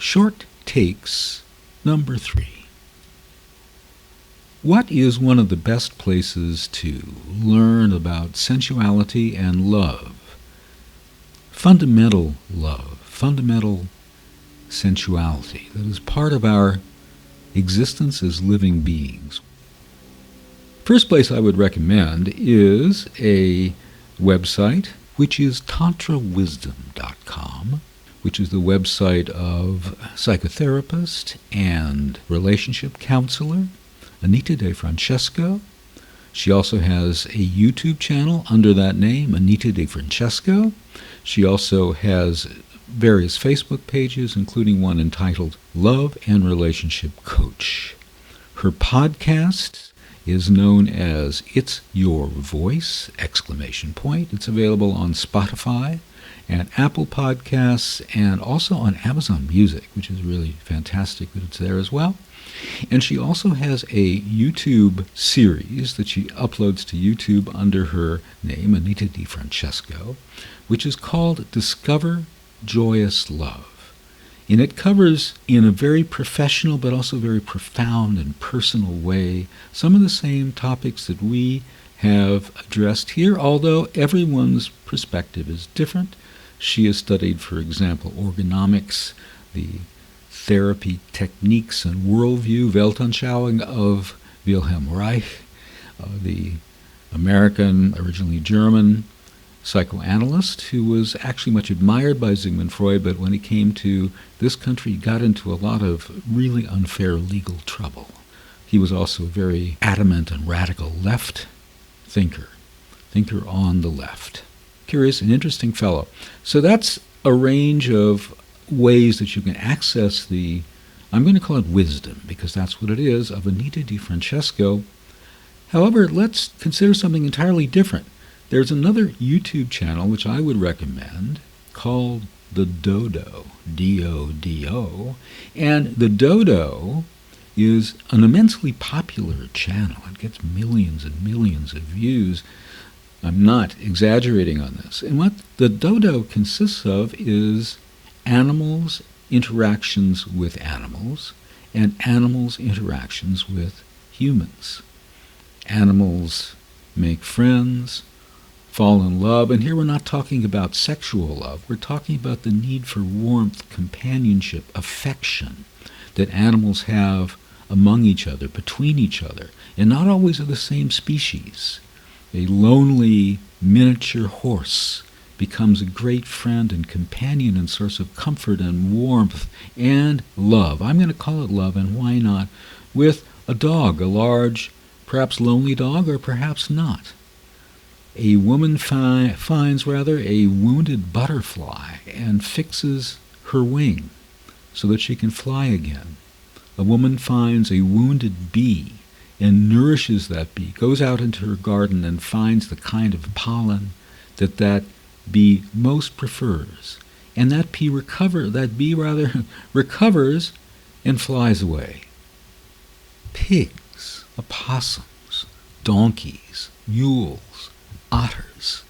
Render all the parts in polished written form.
Short Takes number 3. What is one of the best places to learn about sensuality and love? Fundamental love, fundamental sensuality that is part of our existence as living beings. First place I would recommend is a website which is tantrawisdom.com, which is the website of psychotherapist and relationship counselor Anita DeFrancesco. She also has a YouTube channel under that name, Anita DeFrancesco. She also has various Facebook pages, including one entitled Love and Relationship Coach. Her podcast is known as It's Your Voice! It's available on Spotify and Apple Podcasts and also on Amazon Music, which is really fantastic that it's there as well. And she also has a YouTube series that she uploads to YouTube under her name, Anita DeFrancesco, which is called Discover Joyous Love. And it covers, in a very professional but also very profound and personal way, some of the same topics that we have addressed here, although everyone's perspective is different. She has studied, for example, orgonomics, the therapy techniques and worldview, Weltanschauung of Wilhelm Reich, the American, originally German, psychoanalyst who was actually much admired by Sigmund Freud, but when he came to this country, he got into a lot of really unfair legal trouble. He was also a very adamant and radical left thinker on the left. Curious and interesting fellow. So that's a range of ways that you can access the, I'm going to call it wisdom, because that's what it is, of Anita DeFrancesco. However, let's consider something entirely different. There's another YouTube channel which I would recommend called The Dodo, D-O-D-O, and The Dodo is an immensely popular channel. It gets millions and millions of views. I'm not exaggerating on this. And what The Dodo consists of is animals' interactions with animals and animals' interactions with humans. Animals make friends, fall in love, and here we're not talking about sexual love. We're talking about the need for warmth, companionship, affection that animals have among each other, between each other, and not always of the same species. A lonely miniature horse becomes a great friend and companion and source of comfort and warmth and love. I'm going to call it love, and why not? With a dog, a large, perhaps lonely dog, or perhaps not. A woman finds a wounded butterfly and fixes her wing so that she can fly again. A woman finds a wounded bee and nourishes that bee, goes out into her garden and finds the kind of pollen that bee most prefers. And that bee recovers and flies away. Pigs, opossums, donkeys, mules, otters,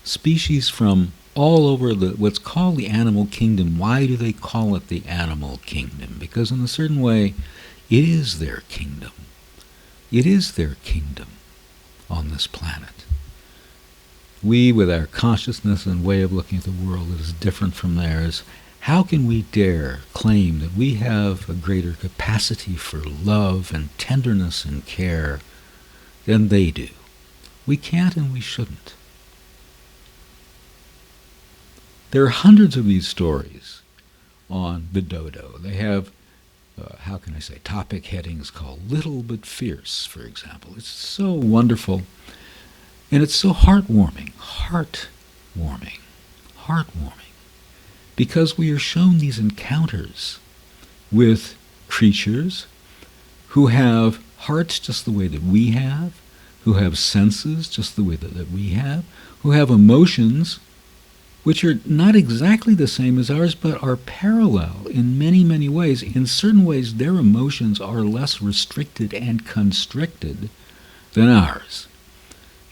species from all over what's called the animal kingdom. Why do they call it the animal kingdom? Because in a certain way, it is their kingdom. It is their kingdom on this planet. We, with our consciousness and way of looking at the world that is different from theirs, how can we dare claim that we have a greater capacity for love and tenderness and care than they do? We can't and we shouldn't. There are hundreds of these stories on the Dodo. They have, topic headings called Little But Fierce, for example. It's so wonderful, and it's so heartwarming, because we are shown these encounters with creatures who have hearts just the way that we have, who have senses just the way that we have, who have emotions which are not exactly the same as ours, but are parallel in many, many ways. In certain ways, their emotions are less restricted and constricted than ours.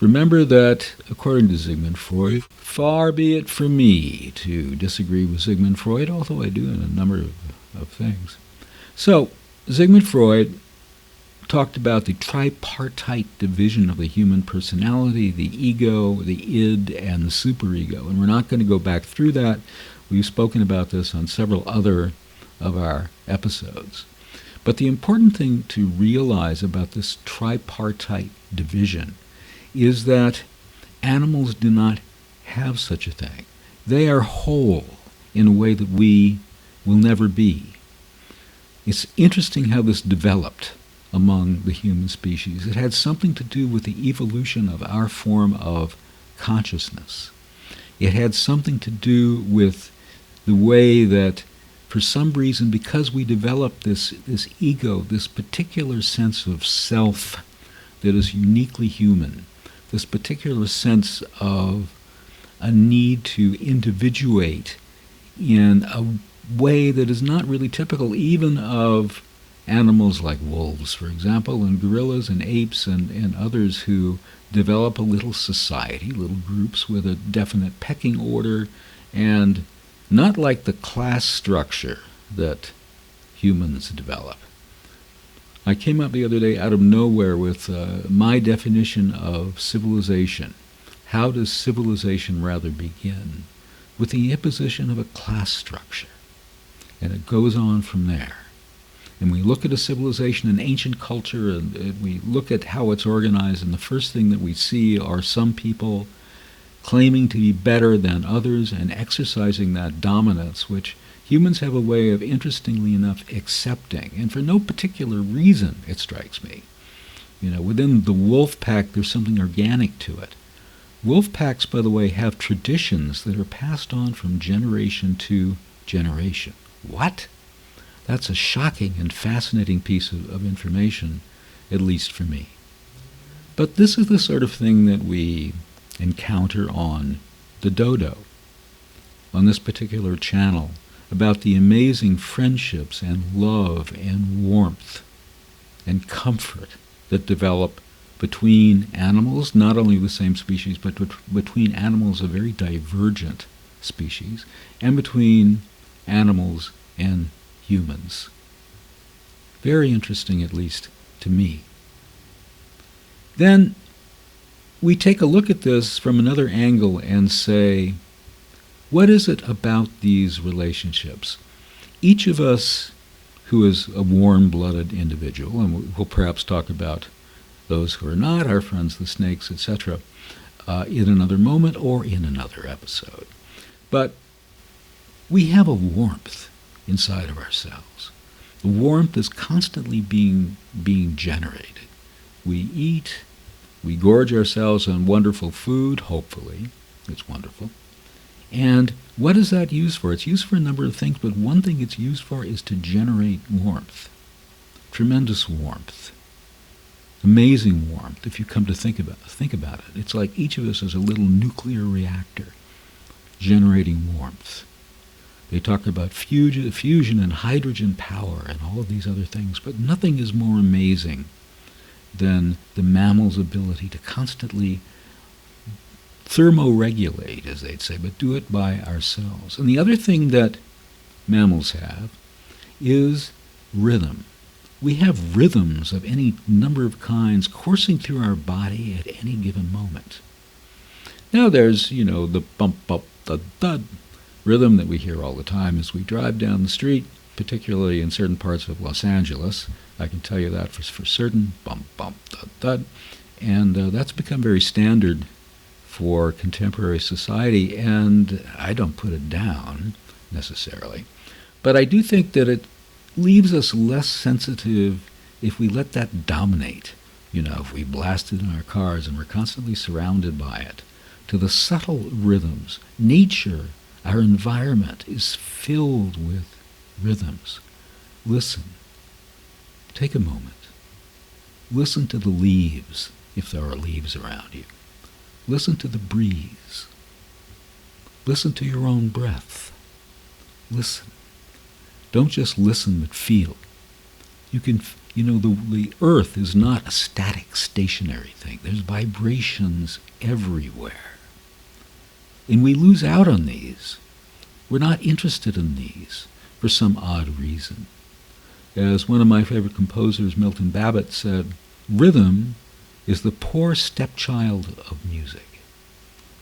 Remember that, according to Sigmund Freud, far be it from me to disagree with Sigmund Freud, although I do in a number of things. So, Sigmund Freud talked about the tripartite division of the human personality, the ego, the id, and the superego. And we're not going to go back through that. We've spoken about this on several other of our episodes. But the important thing to realize about this tripartite division is that animals do not have such a thing. They are whole in a way that we will never be. It's interesting how this developed among the human species. It had something to do with the evolution of our form of consciousness. It had something to do with the way that, for some reason, because we developed this ego, this particular sense of self that is uniquely human, this particular sense of a need to individuate in a way that is not really typical even of animals like wolves, for example, and gorillas and apes and others who develop a little society, little groups with a definite pecking order, and not like the class structure that humans develop. I came up the other day out of nowhere with my definition of civilization. How does civilization rather begin? With the imposition of a class structure. And it goes on from there. And we look at a civilization, an ancient culture, and we look at how it's organized, and the first thing that we see are some people claiming to be better than others and exercising that dominance, which humans have a way of, interestingly enough, accepting. And for no particular reason, it strikes me. Within the wolf pack, there's something organic to it. Wolf packs, by the way, have traditions that are passed on from generation to generation. What? That's a shocking and fascinating piece of information, at least for me. But this is the sort of thing that we encounter on the dodo, on this particular channel, about the amazing friendships and love and warmth and comfort that develop between animals, not only the same species, but between animals of very divergent species, and between animals and humans. Very interesting, at least to me. Then we take a look at this from another angle and say, what is it about these relationships? Each of us who is a warm-blooded individual, and we'll perhaps talk about those who are not, our friends the snakes, etc., in another moment or in another episode. But we have a warmth inside of ourselves. The warmth is constantly being generated. We eat, we gorge ourselves on wonderful food, hopefully. It's wonderful. And what is that used for? It's used for a number of things, but one thing it's used for is to generate warmth. Tremendous warmth. Amazing warmth, if you come to think about it. It's like each of us is a little nuclear reactor generating warmth. They talk about fusion and hydrogen power and all of these other things, but nothing is more amazing than the mammal's ability to constantly thermoregulate, as they'd say, but do it by ourselves. And the other thing that mammals have is rhythm. We have rhythms of any number of kinds coursing through our body at any given moment. Now there's, the bump, bump, thud, thud rhythm that we hear all the time as we drive down the street, particularly in certain parts of Los Angeles. I can tell you that for certain. Bump, bump, thud, thud. And that's become very standard for contemporary society, and I don't put it down necessarily. But I do think that it leaves us less sensitive if we let that dominate. If we blast it in our cars and we're constantly surrounded by it, to the subtle rhythms. Nature, our environment, is filled with rhythms. Listen. Take a moment. Listen to the leaves, if there are leaves around you. Listen to the breeze. Listen to your own breath. Listen. Don't just listen, but feel. You can the earth is not a static, stationary thing. There's vibrations everywhere. And we lose out on these. We're not interested in these for some odd reason. As one of my favorite composers, Milton Babbitt, said, rhythm is the poor stepchild of music.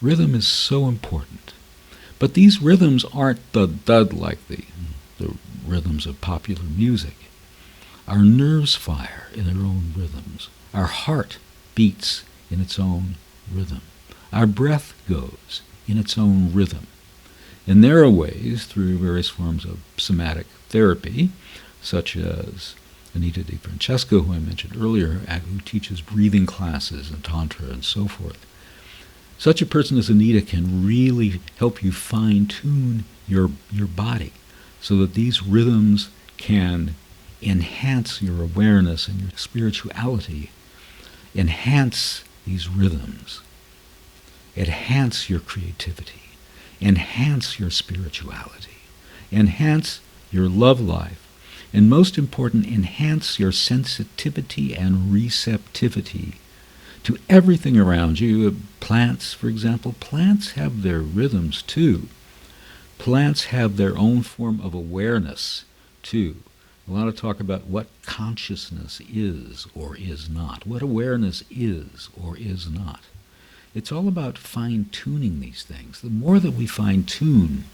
Rhythm is so important. But these rhythms aren't the dud like the rhythms of popular music. Our nerves fire in their own rhythms. Our heart beats in its own rhythm. Our breath goes in its own rhythm. And there are ways, through various forms of somatic therapy, such as Anita DeFrancesco, who I mentioned earlier, who teaches breathing classes and tantra and so forth. Such a person as Anita can really help you fine-tune your body so that these rhythms can enhance your awareness and your spirituality, enhance these rhythms, enhance your creativity, enhance your spirituality, enhance your love life, and most important, enhance your sensitivity and receptivity to everything around you. Plants, for example, plants have their rhythms too. Plants have their own form of awareness too. A lot of talk about what consciousness is or is not, what awareness is or is not. It's all about fine-tuning these things. The more that we fine-tune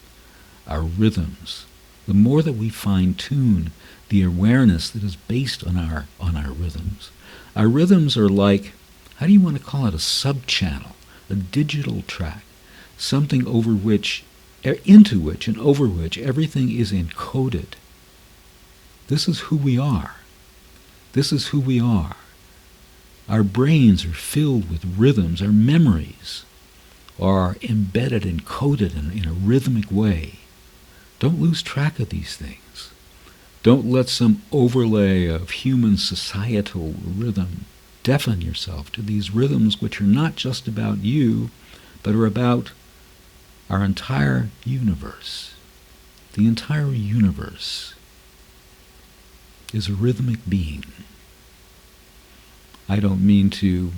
our rhythms, the more that we fine-tune the awareness that is based on our rhythms. Our rhythms are like, how do you want to call it, a sub-channel, a digital track, something into which and over which everything is encoded. This is who we are. This is who we are. Our brains are filled with rhythms. Our memories are embedded, encoded in a rhythmic way. Don't lose track of these things. Don't let some overlay of human societal rhythm deafen yourself to these rhythms which are not just about you, but are about our entire universe. The entire universe is a rhythmic being. I don't mean to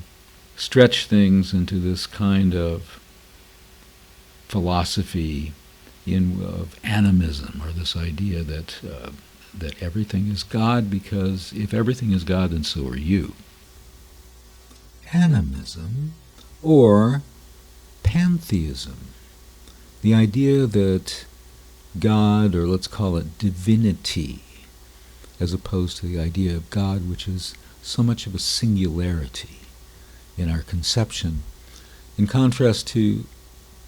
stretch things into this kind of philosophy of animism, or this idea that everything is God, because if everything is God, then so are you. Animism, or pantheism, the idea that God, or let's call it divinity, as opposed to the idea of God, which is so much of a singularity in our conception, in contrast to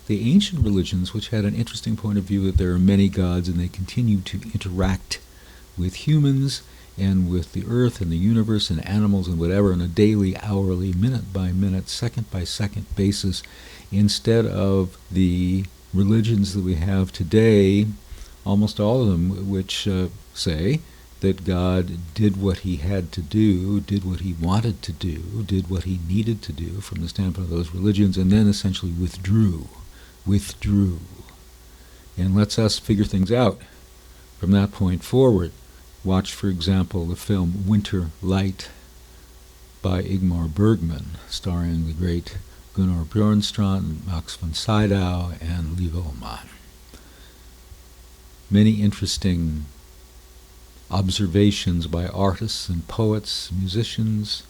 the ancient religions, which had an interesting point of view that there are many gods and they continue to interact with humans and with the earth and the universe and animals and whatever on a daily, hourly, minute-by-minute, second-by-second basis, instead of the religions that we have today, almost all of them, which say that God did what he had to do, did what he wanted to do, did what he needed to do from the standpoint of those religions, and then essentially withdrew, and lets us figure things out from that point forward. Watch, for example, the film Winter Light by Ingmar Bergman, starring the great Gunnar Bjornstrand, Max von Sydow, and Liv Ullmann. Many interesting observations by artists and poets, musicians,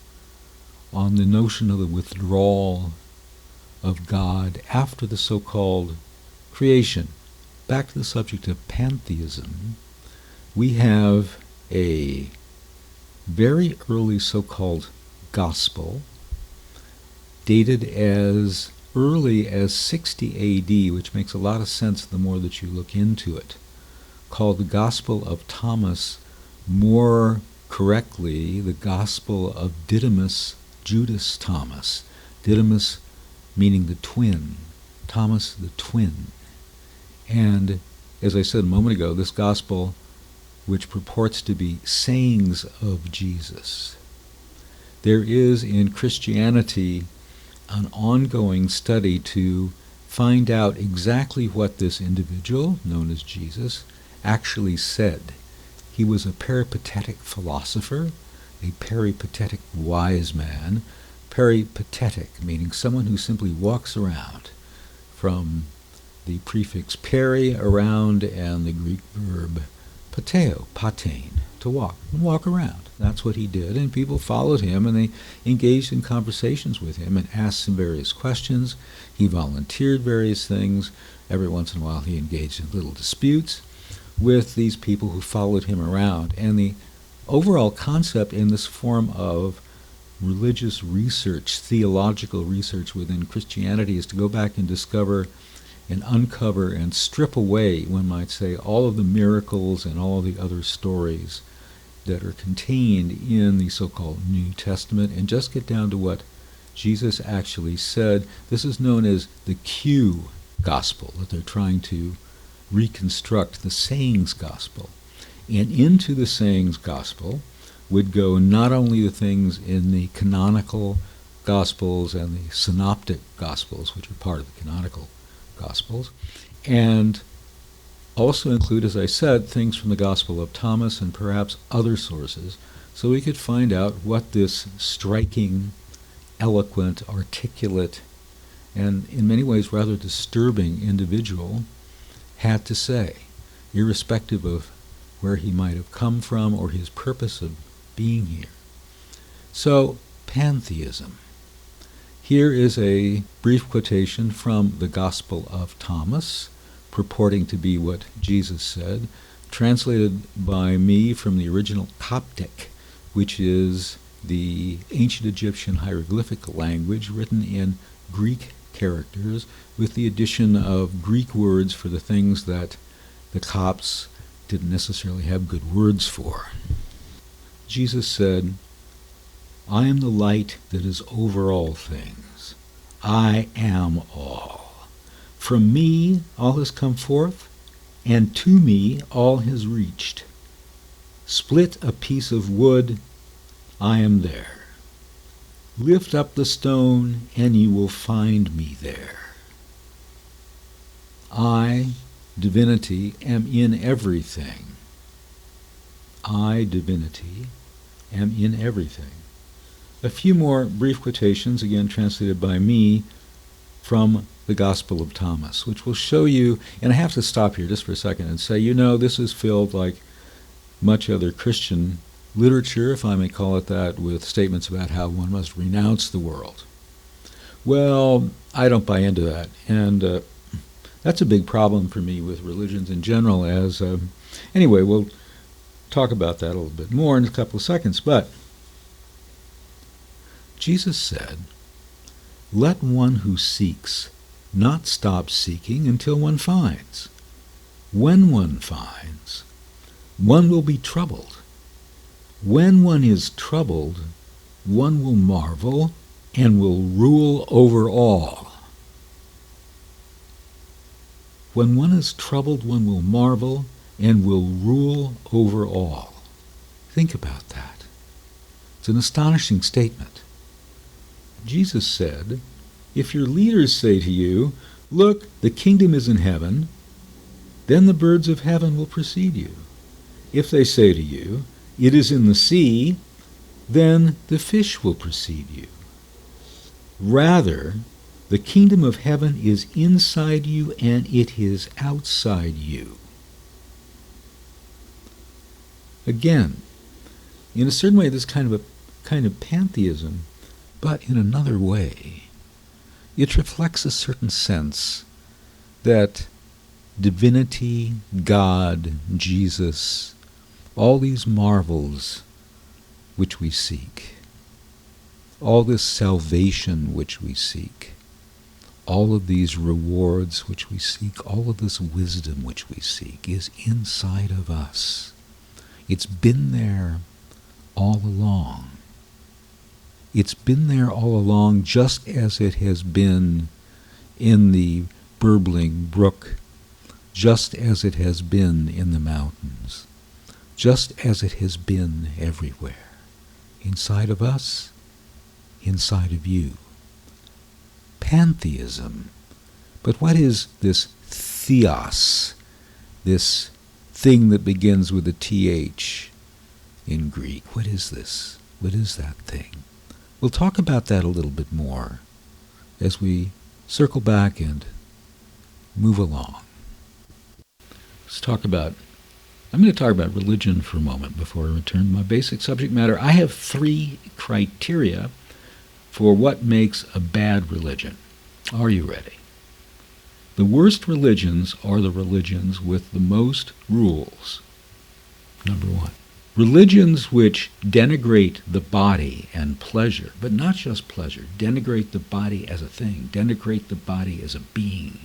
on the notion of the withdrawal of God after the so-called creation. Back to the subject of pantheism, we have a very early so-called gospel, dated as early as 60 A.D., which makes a lot of sense the more that you look into it, called the Gospel of Thomas, more correctly the Gospel of Didymus, Judas Thomas. Didymus meaning the twin, Thomas the twin. And as I said a moment ago, this gospel, which purports to be sayings of Jesus, there is in Christianity an ongoing study to find out exactly what this individual, known as Jesus, actually said. He was a peripatetic philosopher. a peripatetic wise man. Peripatetic, meaning someone who simply walks around, from the prefix peri, around, and the Greek verb pateo, patein, to walk around. That's what he did, and people followed him, and they engaged in conversations with him and asked him various questions. He volunteered various things. Every once in a while he engaged in little disputes with these people who followed him around. And the overall concept in this form of religious research, theological research within Christianity, is to go back and discover and uncover and strip away, one might say, all of the miracles and all of the other stories that are contained in the so-called New Testament, and just get down to what Jesus actually said. This is known as the Q gospel, that they're trying to reconstruct the sayings gospel. And into the sayings gospel would go not only the things in the canonical gospels and the synoptic gospels, which are part of the canonical gospels, and also include, as I said, things from the Gospel of Thomas and perhaps other sources, so we could find out what this striking, eloquent, articulate, and in many ways rather disturbing individual had to say, irrespective of where he might have come from or his purpose of being here. So, pantheism. Here is a brief quotation from the Gospel of Thomas, purporting to be what Jesus said, translated by me from the original Coptic, which is the ancient Egyptian hieroglyphic language written in Greek characters, with the addition of Greek words for the things that the Copts didn't necessarily have good words for. Jesus said, "I am the light that is over all things. I am all. From me all has come forth, and to me all has reached. Split a piece of wood, I am there. Lift up the stone, and you will find me there. I, divinity, am in everything. I, divinity, am in everything." A few more brief quotations, again translated by me, from the Gospel of Thomas, which will show you, and I have to stop here just for a second and say, this is filled, like much other Christian literature, if I may call it that, with statements about how one must renounce the world. Well, I don't buy into that, and that's a big problem for me with religions in general. Anyway, we'll talk about that a little bit more in a couple of seconds, but Jesus said, "Let one who seeks not stop seeking until one finds. When one finds, one will be troubled. When one is troubled, one will marvel and will rule over all." When one is troubled, one will marvel and will rule over all. Think about that. It's an astonishing statement. Jesus said, if your leaders say to you, "Look, the kingdom is in heaven," then the birds of heaven will precede you. If they say to you, "It is in the sea," then the fish will precede you. Rather, the kingdom of heaven is inside you and it is outside you. Again, in a certain way, this kind of pantheism, but in another way, it reflects a certain sense that divinity, God, Jesus, all these marvels which we seek, all this salvation which we seek, all of these rewards which we seek, all of this wisdom which we seek is inside of us. It's been there all along. It's been there all along, just as it has been in the burbling brook, just as it has been in the mountains, just as it has been everywhere. Inside of us, inside of you. Pantheism. But what is this theos, this thing that begins with a TH in Greek? What is this? What is that thing? We'll talk about that a little bit more as we circle back and move along. I'm going to talk about religion for a moment before I return to my basic subject matter. I have 3 criteria for what makes a bad religion. Are you ready? The worst religions are the religions with the most rules. Number 1. Religions which denigrate the body and pleasure, but not just pleasure, denigrate the body as a thing, denigrate the body as a being,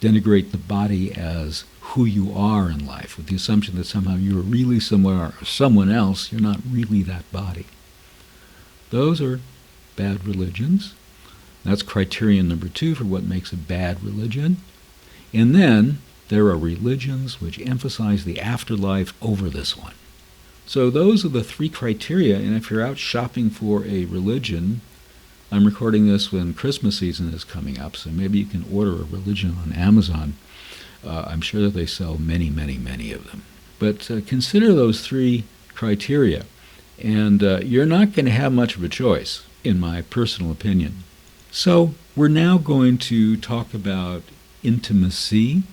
denigrate the body as who you are in life, with the assumption that somehow you're really somewhere or someone else, you're not really that body. Those are bad religions. That's criterion number 2 for what makes a bad religion. And then there are religions which emphasize the afterlife over this one. So those are the 3 criteria, and if you're out shopping for a religion, I'm recording this when Christmas season is coming up, so maybe you can order a religion on Amazon. I'm sure that they sell many, many, many of them. But consider those 3 criteria, and you're not going to have much of a choice, in my personal opinion. So we're now going to talk about intimacy,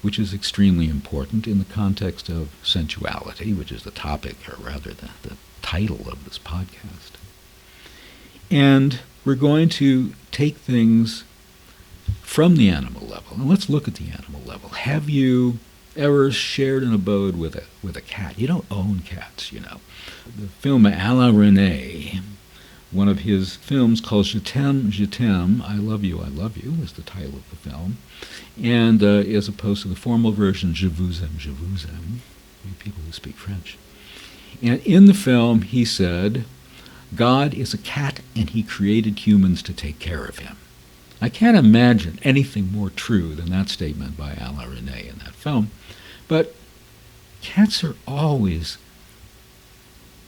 which is extremely important in the context of sensuality, which is the topic, or rather the title of this podcast. And we're going to take things from the animal level. And let's look at the animal level. Have you ever shared an abode with a cat? You don't own cats, you know. The film Alain Resnais, one of his films called Je t'aime, I love you, is the title of the film. And as opposed to the formal version, je vous aime, you people who speak French. And in the film, he said, God is a cat and he created humans to take care of him. I can't imagine anything more true than that statement by Alain Resnais in that film. But cats are always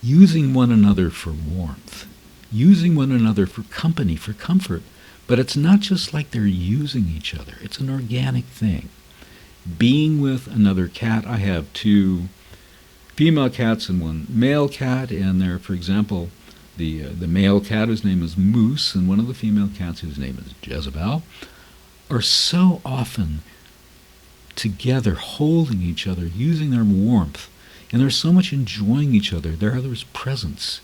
using one another for warmth, using one another for company, for comfort. But it's not just like they're using each other. It's an organic thing. Being with another cat, I have 2 female cats and 1 male cat, and they're, for example, the male cat, whose name is Moose, and one of the female cats, whose name is Jezebel, are so often together, holding each other, using their warmth, and there's so much enjoying each other. There's presence.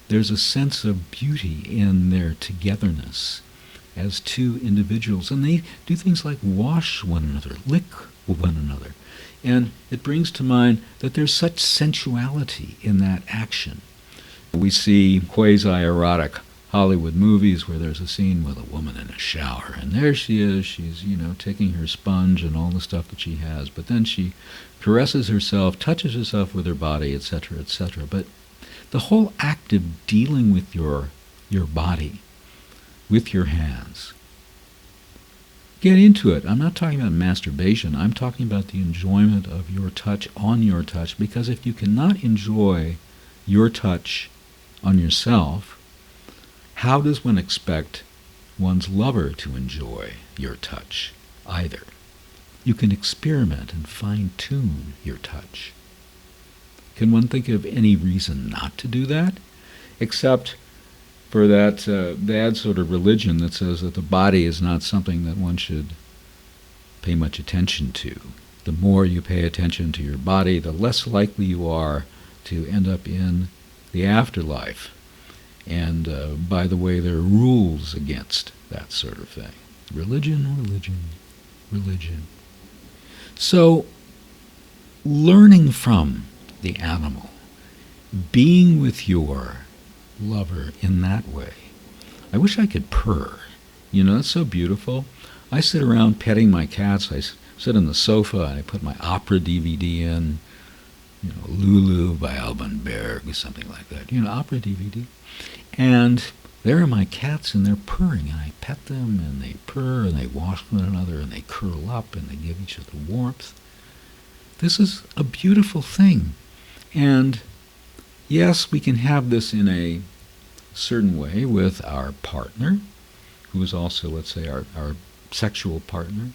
There's a sense of beauty in their togetherness as 2 individuals, and they do things like wash one another, lick one another, and it brings to mind that there's such sensuality in that action. We see quasi-erotic Hollywood movies where there's a scene with a woman in a shower, and there she is, she's, taking her sponge and all the stuff that she has, but then she caresses herself, touches herself with her body, etc., etc. But the whole act of dealing with your body, with your hands, get into it. I'm not talking about masturbation. I'm talking about the enjoyment of your touch on your touch, because if you cannot enjoy your touch on yourself, how does one expect one's lover to enjoy your touch either? You can experiment and fine-tune your touch. Can one think of any reason not to do that, except for that bad sort of religion that says that the body is not something that one should pay much attention to? The more you pay attention to your body, the less likely you are to end up in the afterlife. And by the way, there are rules against that sort of thing. Religion. So, learning from the animal, being with your lover in that way. I wish I could purr. It's so beautiful. I sit around petting my cats. I sit on the sofa and I put my opera DVD in, Lulu by Alban Berg or something like that, opera DVD. And there are my cats and they're purring, and I pet them and they purr and they wash one another and they curl up and they give each other warmth. This is a beautiful thing. And yes, we can have this in a certain way with our partner, who is also, let's say, our sexual partner.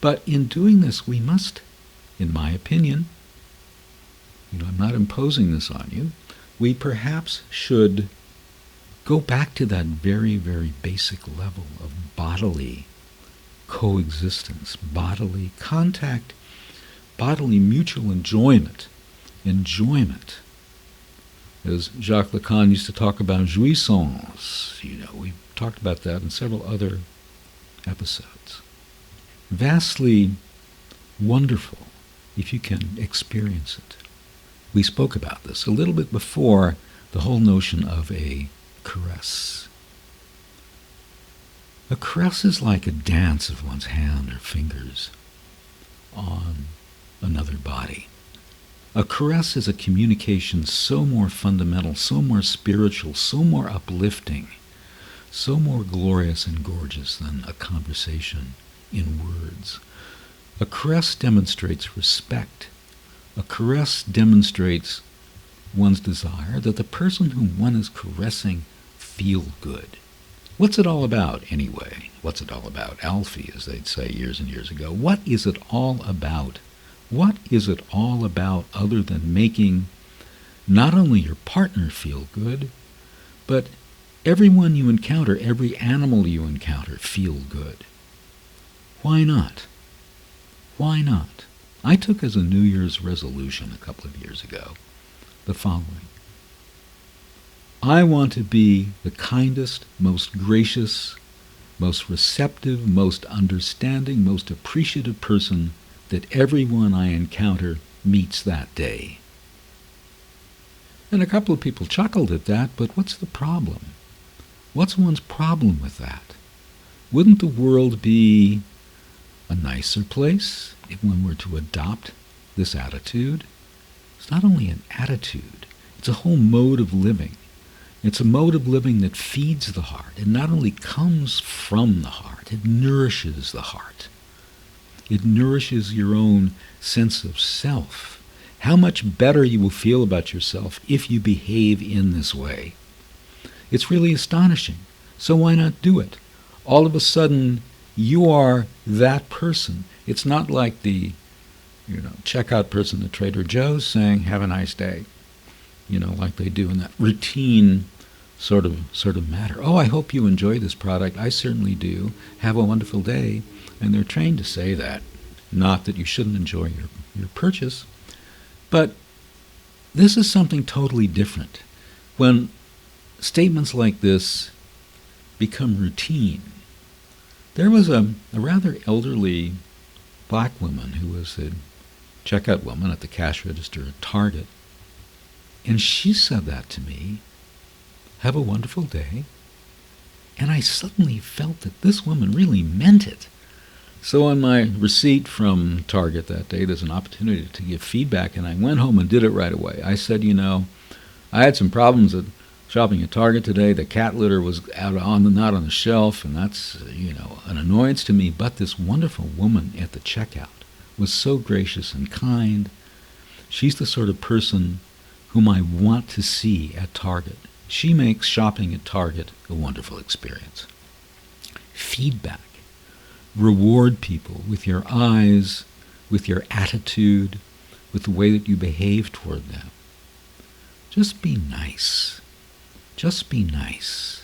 But in doing this, we must, in my opinion, I'm not imposing this on you, we perhaps should go back to that very, very basic level of bodily coexistence, bodily contact, bodily mutual enjoyment. As Jacques Lacan used to talk about jouissance, we've talked about that in several other episodes. Vastly wonderful if you can experience it. We spoke about this a little bit before, the whole notion of a caress. A caress is like a dance of one's hand or fingers on another body. A caress is a communication so more fundamental, so more spiritual, so more uplifting, so more glorious and gorgeous than a conversation in words. A caress demonstrates respect. A caress demonstrates one's desire that the person whom one is caressing feel good. What's it all about, anyway? What's it all about? Alfie, as they'd say years and years ago. What is it all about? What is it all about other than making not only your partner feel good, but everyone you encounter, every animal you encounter, feel good? Why not? Why not? I took as a New Year's resolution a couple of years ago the following. I want to be the kindest, most gracious, most receptive, most understanding, most appreciative person that everyone I encounter meets that day. And a couple of people chuckled at that, but what's the problem? What's one's problem with that? Wouldn't the world be a nicer place if one were to adopt this attitude? It's not only an attitude, it's a whole mode of living. It's a mode of living that feeds the heart. It not only comes from the heart, it nourishes the heart. It nourishes your own sense of self. How much better you will feel about yourself if you behave in this way. It's really astonishing. So why not do it? All of a sudden, you are that person. It's not like the checkout person at Trader Joe's saying, "Have a nice day," like they do in that routine sort of matter. "Oh, I hope you enjoy this product. I certainly do. Have a wonderful day." And they're trained to say that. Not that you shouldn't enjoy your purchase. But this is something totally different. When statements like this become routine. There was a rather elderly black woman who was a checkout woman at the cash register at Target. And she said that to me, "Have a wonderful day." And I suddenly felt that this woman really meant it. So on my receipt from Target that day, there's an opportunity to give feedback, and I went home and did it right away. I said, I had some problems at shopping at Target today. The cat litter was not on the shelf, and that's, an annoyance to me. But this wonderful woman at the checkout was so gracious and kind. She's the sort of person whom I want to see at Target. She makes shopping at Target a wonderful experience. Feedback. Reward people with your eyes, with your attitude, with the way that you behave toward them. Just be nice. Just be nice.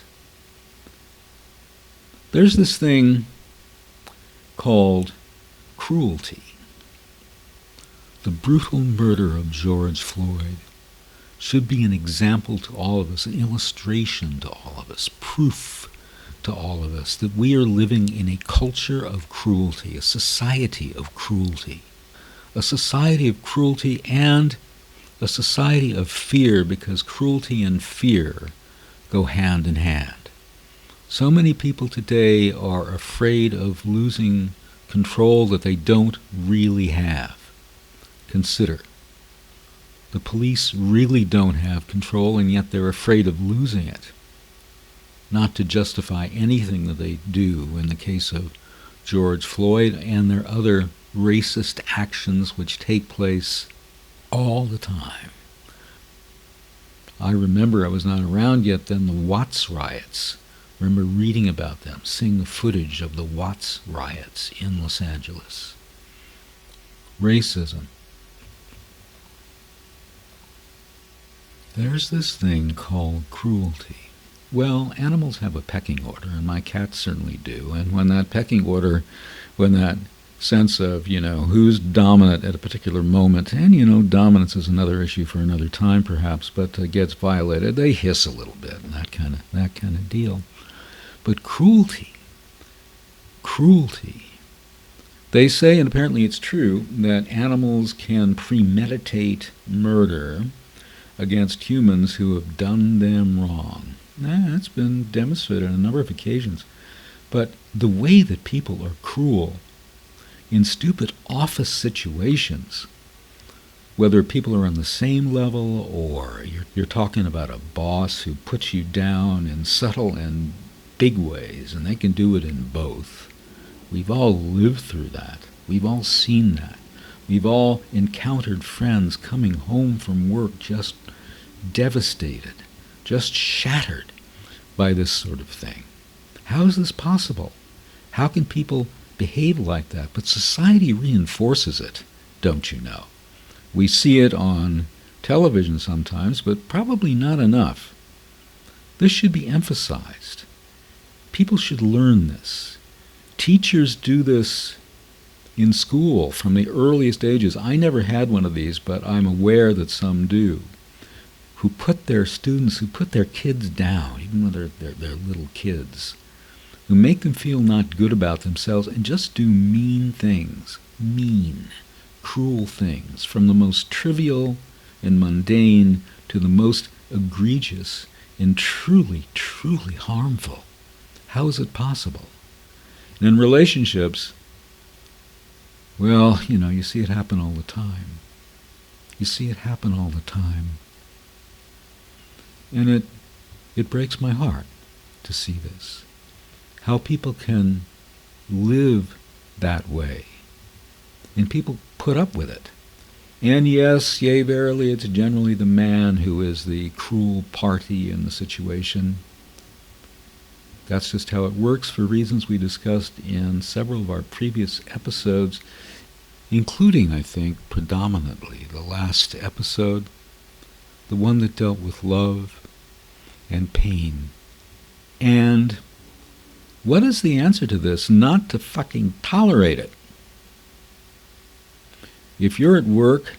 There's this thing called cruelty. The brutal murder of George Floyd should be an example to all of us, an illustration to all of us, proof to all of us that we are living in a culture of cruelty, a society of cruelty. A society of cruelty and a society of fear, because cruelty and fear go hand in hand. So many people today are afraid of losing control that they don't really have. Consider. The police really don't have control, and yet they're afraid of losing it. Not to justify anything that they do in the case of George Floyd and their other racist actions which take place all the time. I remember, I was not around yet then, the Watts riots. I remember reading about them, seeing the footage of the Watts riots in Los Angeles. Racism. There's this thing called cruelty. Well, animals have a pecking order, and my cats certainly do. And when that pecking order, when that sense of, who's dominant at a particular moment, and, dominance is another issue for another time perhaps, but gets violated, they hiss a little bit, and that kind of deal. But cruelty, they say, and apparently it's true, that animals can premeditate murder against humans who have done them wrong. That's been demonstrated on a number of occasions. But the way that people are cruel in stupid office situations, whether people are on the same level or you're talking about a boss who puts you down in subtle and big ways, and they can do it in both. We've all lived through that. We've all seen that. We've all encountered friends coming home from work just devastated, just shattered by this sort of thing. How is this possible? How can people behave like that? But society reinforces it, don't you know? We see it on television sometimes, but probably not enough. This should be emphasized. People should learn this. Teachers do this in school from the earliest ages. I never had one of these, but I'm aware that some do, who put their kids down, even though they're little kids, who make them feel not good about themselves and just do mean things, cruel things, from the most trivial and mundane to the most egregious and truly, truly harmful. How is it possible? And in relationships, well, you see it happen all the time. And it breaks my heart to see this. How people can live that way. And people put up with it. And yes, yea, verily, it's generally the man who is the cruel party in the situation. That's just how it works for reasons we discussed in several of our previous episodes, including, I think, predominantly the last episode, the one that dealt with love and pain. And what is the answer to this? Not to fucking tolerate it. If you're at work,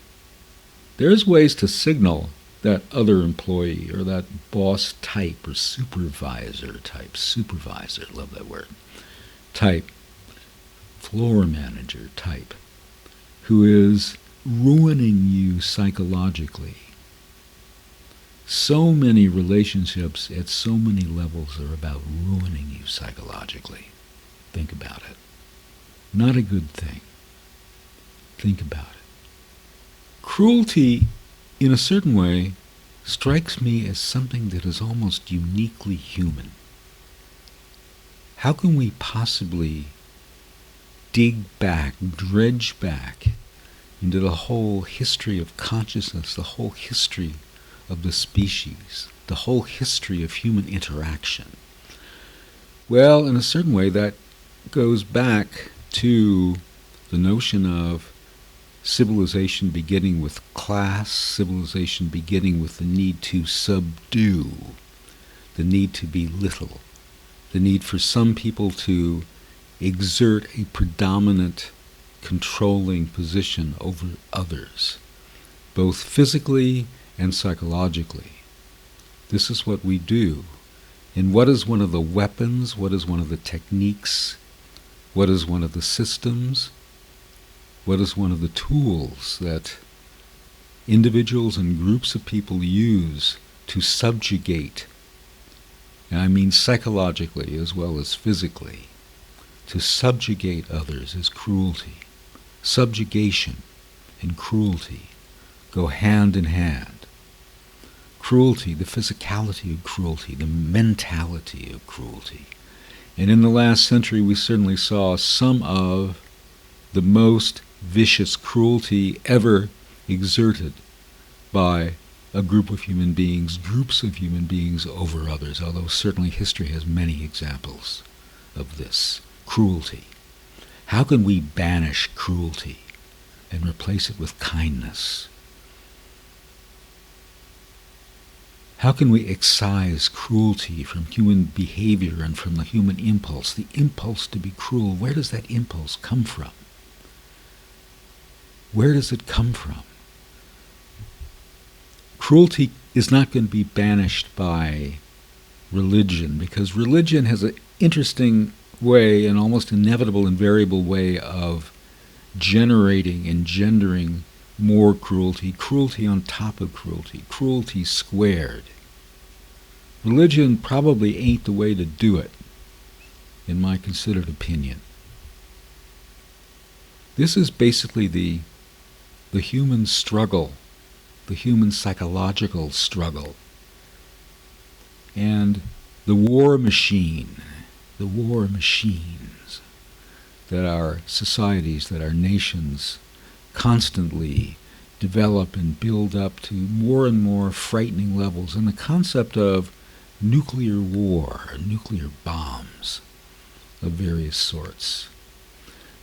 there's ways to signal that other employee or that boss type or supervisor, love that word, type, floor manager type, who is ruining you psychologically. So many relationships at so many levels are about ruining you psychologically. Think about it. Not a good thing. Think about it. Cruelty, in a certain way, strikes me as something that is almost uniquely human. How can we possibly dredge back into the whole history of consciousness, the whole history of the species, the whole history of human interaction? Well, in a certain way, that goes back to the notion of civilization beginning with class, civilization beginning with the need to subdue, the need to belittle, the need for some people to exert a predominant controlling position over others, both physically and psychologically. This is what we do. And what is one of the weapons? What is one of the techniques? What is one of the systems? What is one of the tools that individuals and groups of people use to subjugate, and I mean psychologically as well as physically, to subjugate others is cruelty. Subjugation and cruelty go hand in hand. Cruelty, the physicality of cruelty, the mentality of cruelty. And in the last century we certainly saw some of the most vicious cruelty ever exerted by a group of human beings, groups of human beings over others, although certainly history has many examples of this cruelty. How can we banish cruelty and replace it with kindness? How can we excise cruelty from human behavior and from the human impulse? The impulse to be cruel, where does that impulse come from? Where does it come from? Cruelty is not going to be banished by religion, because religion has an interesting way, an almost inevitable, invariable way of engendering more cruelty, cruelty on top of cruelty, cruelty squared. Religion probably ain't the way to do it, in my considered opinion. This is basically the human struggle, the human psychological struggle. And the war machines that our societies, that our nations constantly develop and build up to more and more frightening levels, and the concept of nuclear war, nuclear bombs of various sorts.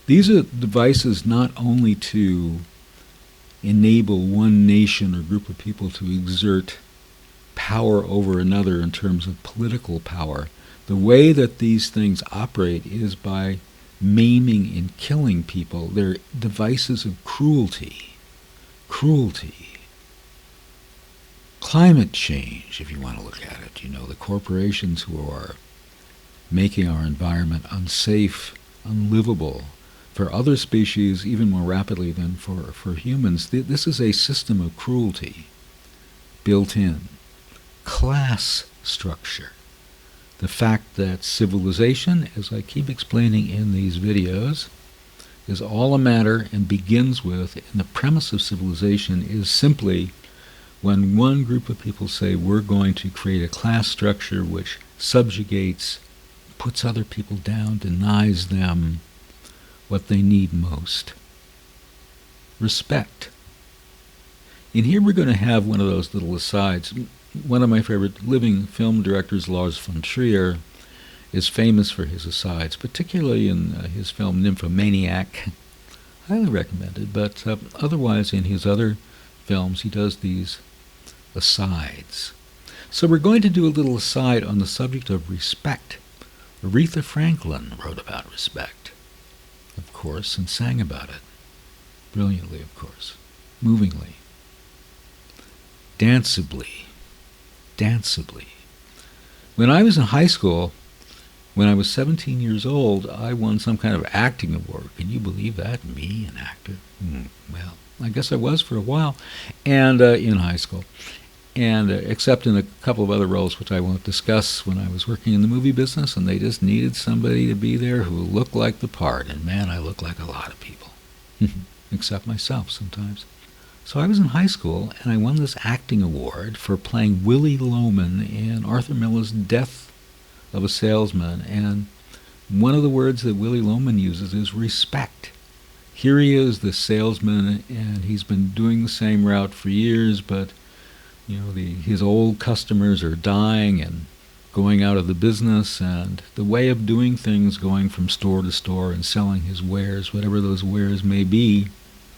These are devices not only to enable one nation or group of people to exert power over another in terms of political power. The way that these things operate is by maiming and killing people. They're devices of cruelty. Climate change, if you want to look at it. The corporations who are making our environment unsafe, unlivable for other species even more rapidly than for humans. This is a system of cruelty built in. Class structure. The fact that civilization, as I keep explaining in these videos, is all a matter and begins with, and the premise of civilization is simply when one group of people say we're going to create a class structure which subjugates, puts other people down, denies them what they need most. Respect. And here we're going to have one of those little asides. One of my favorite living film directors, Lars von Trier, is famous for his asides, particularly in his film Nymphomaniac. Highly recommended, but otherwise in his other films he does these asides. So we're going to do a little aside on the subject of respect. Aretha Franklin wrote about respect, of course, and sang about it. Brilliantly, of course. Movingly. Danceably. When I was in high school, when I was 17 years old, I won some kind of acting award. Can you believe that? Me, an actor? Well, I guess I was for a while, and in high school. And except in a couple of other roles, which I won't discuss, when I was working in the movie business, and they just needed somebody to be there who looked like the part. And man, I look like a lot of people, except myself sometimes. So I was in high school, and I won this acting award for playing Willie Loman in Arthur Miller's Death of a Salesman. And one of the words that Willie Loman uses is respect. Here he is, the salesman, and he's been doing the same route for years, but his old customers are dying and going out of the business, and the way of doing things, going from store to store and selling his wares, whatever those wares may be,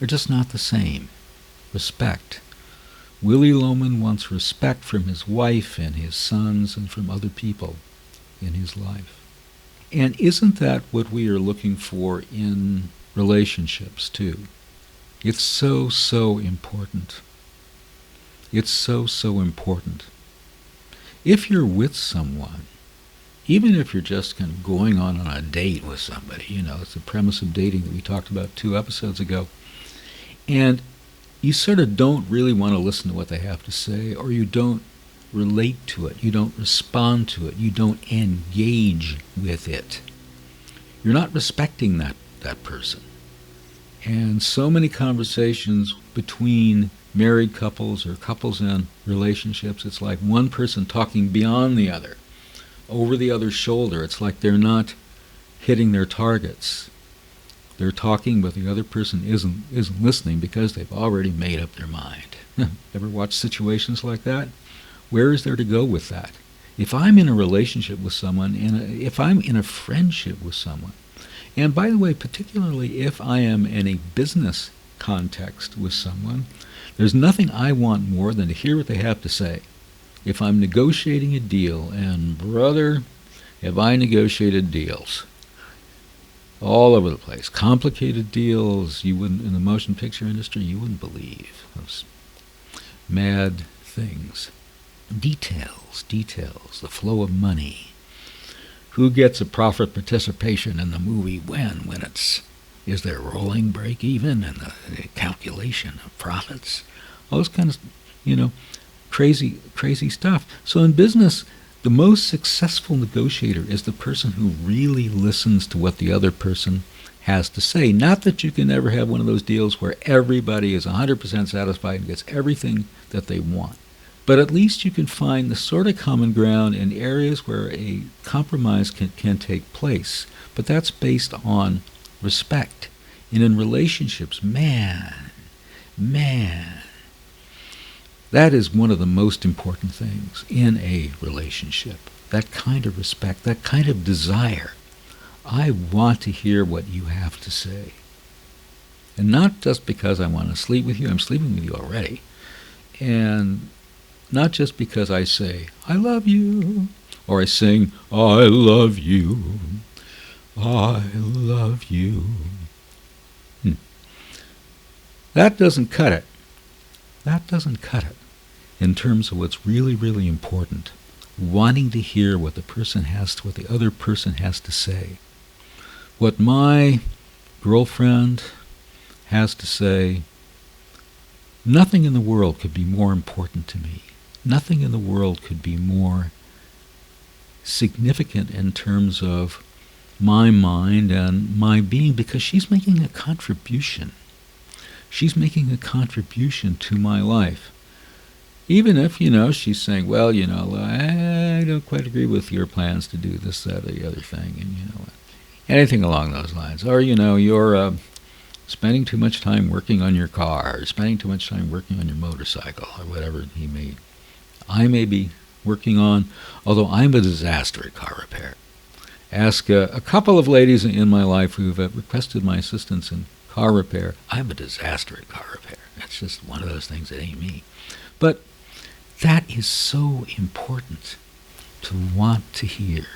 are just not the same. Respect. Willie Loman wants respect from his wife and his sons and from other people in his life. And isn't that what we are looking for in relationships too? It's so important. It's so important. If you're with someone, even if you're just kind of going on a date with somebody, it's the premise of dating that we talked about 2 episodes ago, and you sort of don't really want to listen to what they have to say, or you don't relate to it, you don't respond to it, you don't engage with it. You're not respecting that person. And so many conversations between married couples or couples in relationships, it's like one person talking beyond the other, over the other's shoulder. It's like they're not hitting their targets. They're talking, but the other person isn't listening because they've already made up their mind. Ever watch situations like that? Where is there to go with that? If I'm in a relationship with someone, if I'm in a friendship with someone, and by the way, particularly if I am in a business context with someone, there's nothing I want more than to hear what they have to say. if I'm negotiating a deal, and brother, have I negotiated deals all over the place, complicated deals you wouldn't, in the motion picture industry, you wouldn't believe. Those mad things. Details, the flow of money. Who gets a profit participation in the movie when is there rolling break even and the calculation of profits? All those kind of, crazy stuff. So in business, the most successful negotiator is the person who really listens to what the other person has to say. Not that you can ever have one of those deals where everybody is 100% satisfied and gets everything that they want. But at least you can find the sort of common ground in areas where a compromise can take place. But that's based on respect. And in relationships, man, that is one of the most important things in a relationship. That kind of respect, that kind of desire. I want to hear what you have to say. And not just because I want to sleep with you, I'm sleeping with you already. And not just because I say, I love you, or I sing, I love you, I love you. That doesn't cut it. That doesn't cut it in terms of what's really, really important. Wanting to hear what what the other person has to say. What my girlfriend has to say, nothing in the world could be more important to me. Nothing in the world could be more significant in terms of my mind and my being, because she's making a contribution. She's making a contribution to my life. Even if, she's saying, well, I don't quite agree with your plans to do this, that, or the other thing, and anything along those lines. Or, you're spending too much time working on your car, or spending too much time working on your motorcycle, or whatever I may be working on, although I'm a disaster at car repair. Ask a couple of ladies in my life who've requested my assistance in car repair. I'm a disaster at car repair. That's just one of those things that ain't me. But that is so important to want to hear.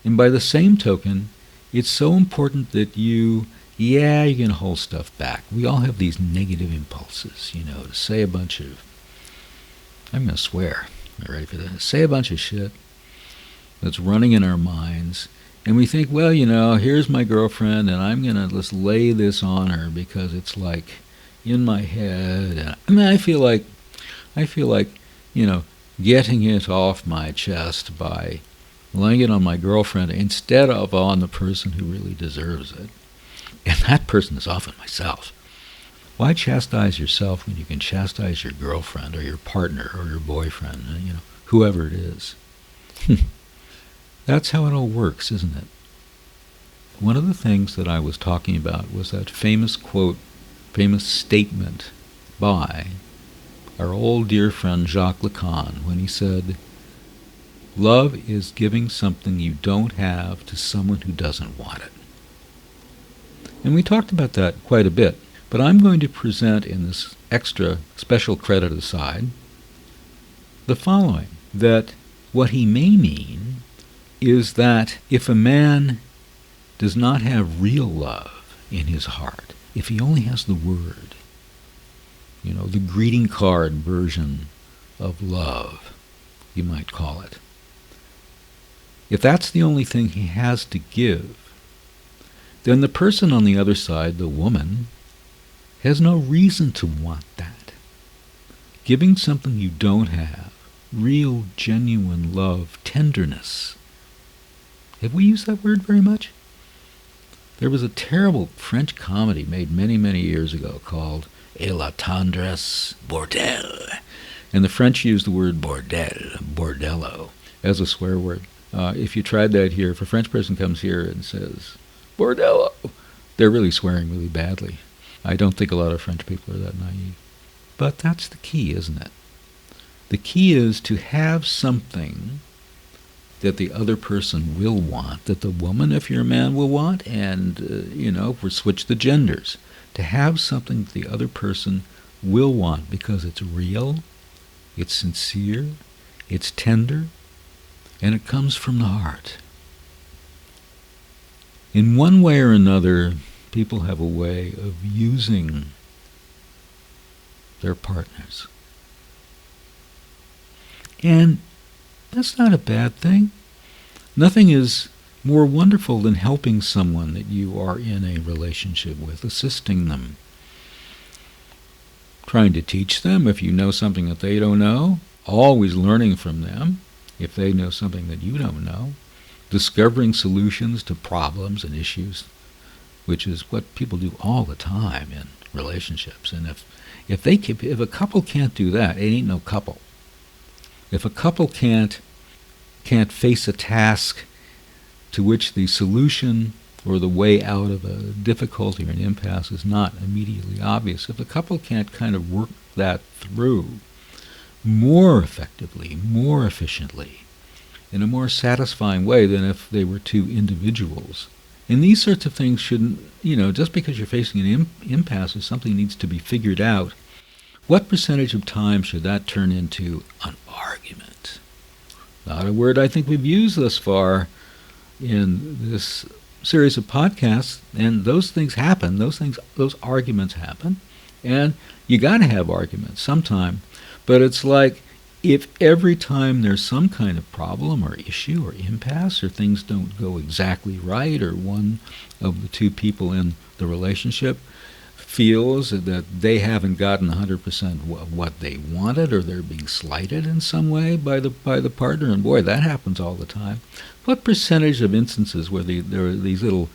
And by the same token, it's so important that you can hold stuff back. We all have these negative impulses, to say a bunch of, I'm going to swear, am I ready for this? Say a bunch of shit that's running in our minds, and we think, well, here's my girlfriend, and I'm going to just lay this on her because it's like in my head. And I feel like, getting it off my chest by laying it on my girlfriend instead of on the person who really deserves it. And that person is often myself. Why chastise yourself when you can chastise your girlfriend or your partner or your boyfriend, whoever it is? That's how it all works, isn't it? One of the things that I was talking about was that famous quote, famous statement by our old dear friend Jacques Lacan when he said, love is giving something you don't have to someone who doesn't want it. And we talked about that quite a bit, but I'm going to present in this extra special credit aside the following, that what he may mean is that if a man does not have real love in his heart, if he only has the word, the greeting card version of love, you might call it, if that's the only thing he has to give, then the person on the other side, the woman, has no reason to want that. Giving something you don't have, real, genuine love, tenderness. Have we used that word very much? There was a terrible French comedy made many, many years ago called Et la tendresse bordel. And the French used the word bordel, bordello, as a swear word. If you tried that here, if a French person comes here and says, bordello, they're really swearing really badly. I don't think a lot of French people are that naive. But that's the key, isn't it? The key is to have something that the other person will want, that the woman, if you're a man, will want, and, if we switch the genders, to have something that the other person will want because it's real, it's sincere, it's tender, and it comes from the heart. In one way or another, people have a way of using their partners. And that's not a bad thing. Nothing is more wonderful than helping someone that you are in a relationship with, assisting them, trying to teach them if you know something that they don't know, always learning from them if they know something that you don't know, discovering solutions to problems and issues, which is what people do all the time in relationships. And if a couple can't do that, it ain't no couple. If a couple can't face a task to which the solution or the way out of a difficulty or an impasse is not immediately obvious, if a couple can't kind of work that through more effectively, more efficiently, in a more satisfying way than if they were two individuals. And these sorts of things shouldn't, just because you're facing an impasse or something needs to be figured out, what percentage of time should that turn into an argument? Not a word I think we've used thus far in this series of podcasts, and those things happen, those arguments happen, and you got to have arguments sometime. But it's like if every time there's some kind of problem or issue or impasse or things don't go exactly right or one of the two people in the relationship feels that they haven't gotten 100% of what they wanted or they're being slighted in some way by the partner, and boy, that happens all the time. What percentage of instances where there are these little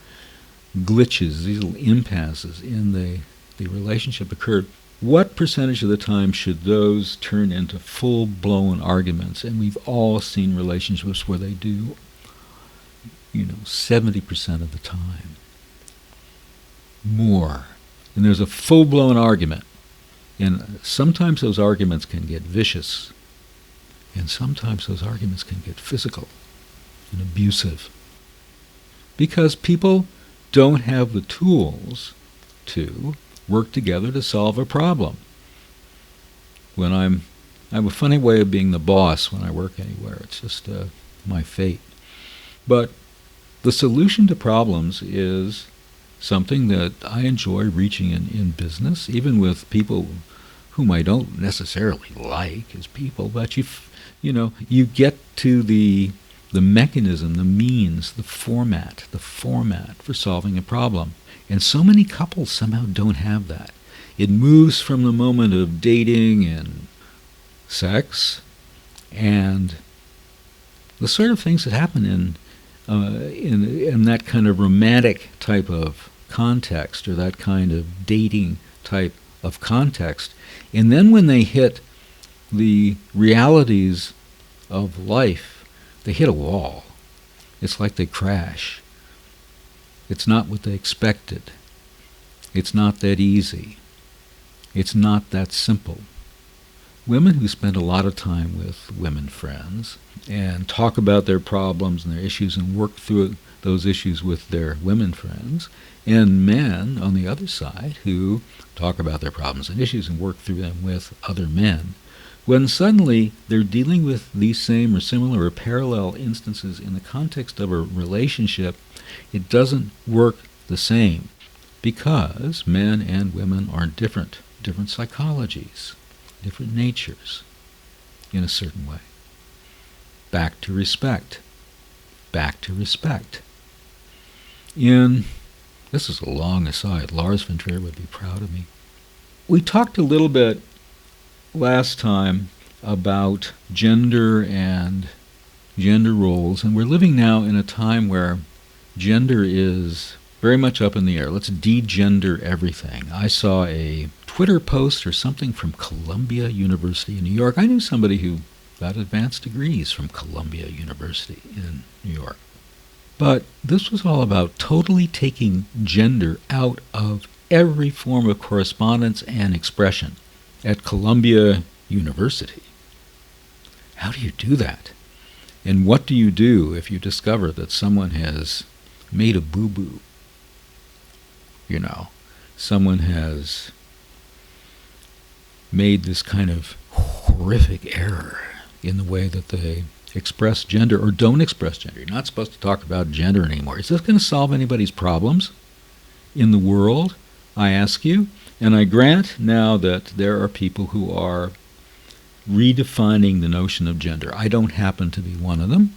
glitches, these little impasses in the relationship occurred, what percentage of the time should those turn into full-blown arguments? And we've all seen relationships where they do, 70% of the time. More. And there's a full-blown argument. And sometimes those arguments can get vicious. And sometimes those arguments can get physical and abusive. Because people don't have the tools to work together to solve a problem. I have a funny way of being the boss when I work anywhere. It's just my fate. But the solution to problems is something that I enjoy reaching in business, even with people whom I don't necessarily like as people, but you get to the mechanism, the means, the format for solving a problem. And so many couples somehow don't have that. It moves from the moment of dating and sex and the sort of things that happen in that kind of romantic type of context or that kind of dating type of context. And then when they hit the realities of life, they hit a wall. It's like they crash. It's not what they expected. It's not that easy. It's not that simple. Women who spend a lot of time with women friends and talk about their problems and their issues and work through those issues with their women friends, and men on the other side who talk about their problems and issues and work through them with other men, when suddenly they're dealing with these same or similar or parallel instances in the context of a relationship, it doesn't work the same because men and women are different psychologies, different natures in a certain way. Back to respect. This is a long aside. Lars von Trier would be proud of me. We talked a little bit last time about gender and gender roles, and we're living now in a time where gender is very much up in the air. Let's de-gender everything. I saw a Twitter post or something from Columbia University in New York. I knew somebody who got advanced degrees from Columbia University in New York. But this was all about totally taking gender out of every form of correspondence and expression at Columbia University. How do you do that? And what do you do if you discover that someone has made a boo-boo? Someone has made this kind of horrific error in the way that they express gender or don't express gender. You're not supposed to talk about gender anymore. Is this going to solve anybody's problems in the world, I ask you? And I grant now that there are people who are redefining the notion of gender. I don't happen to be one of them,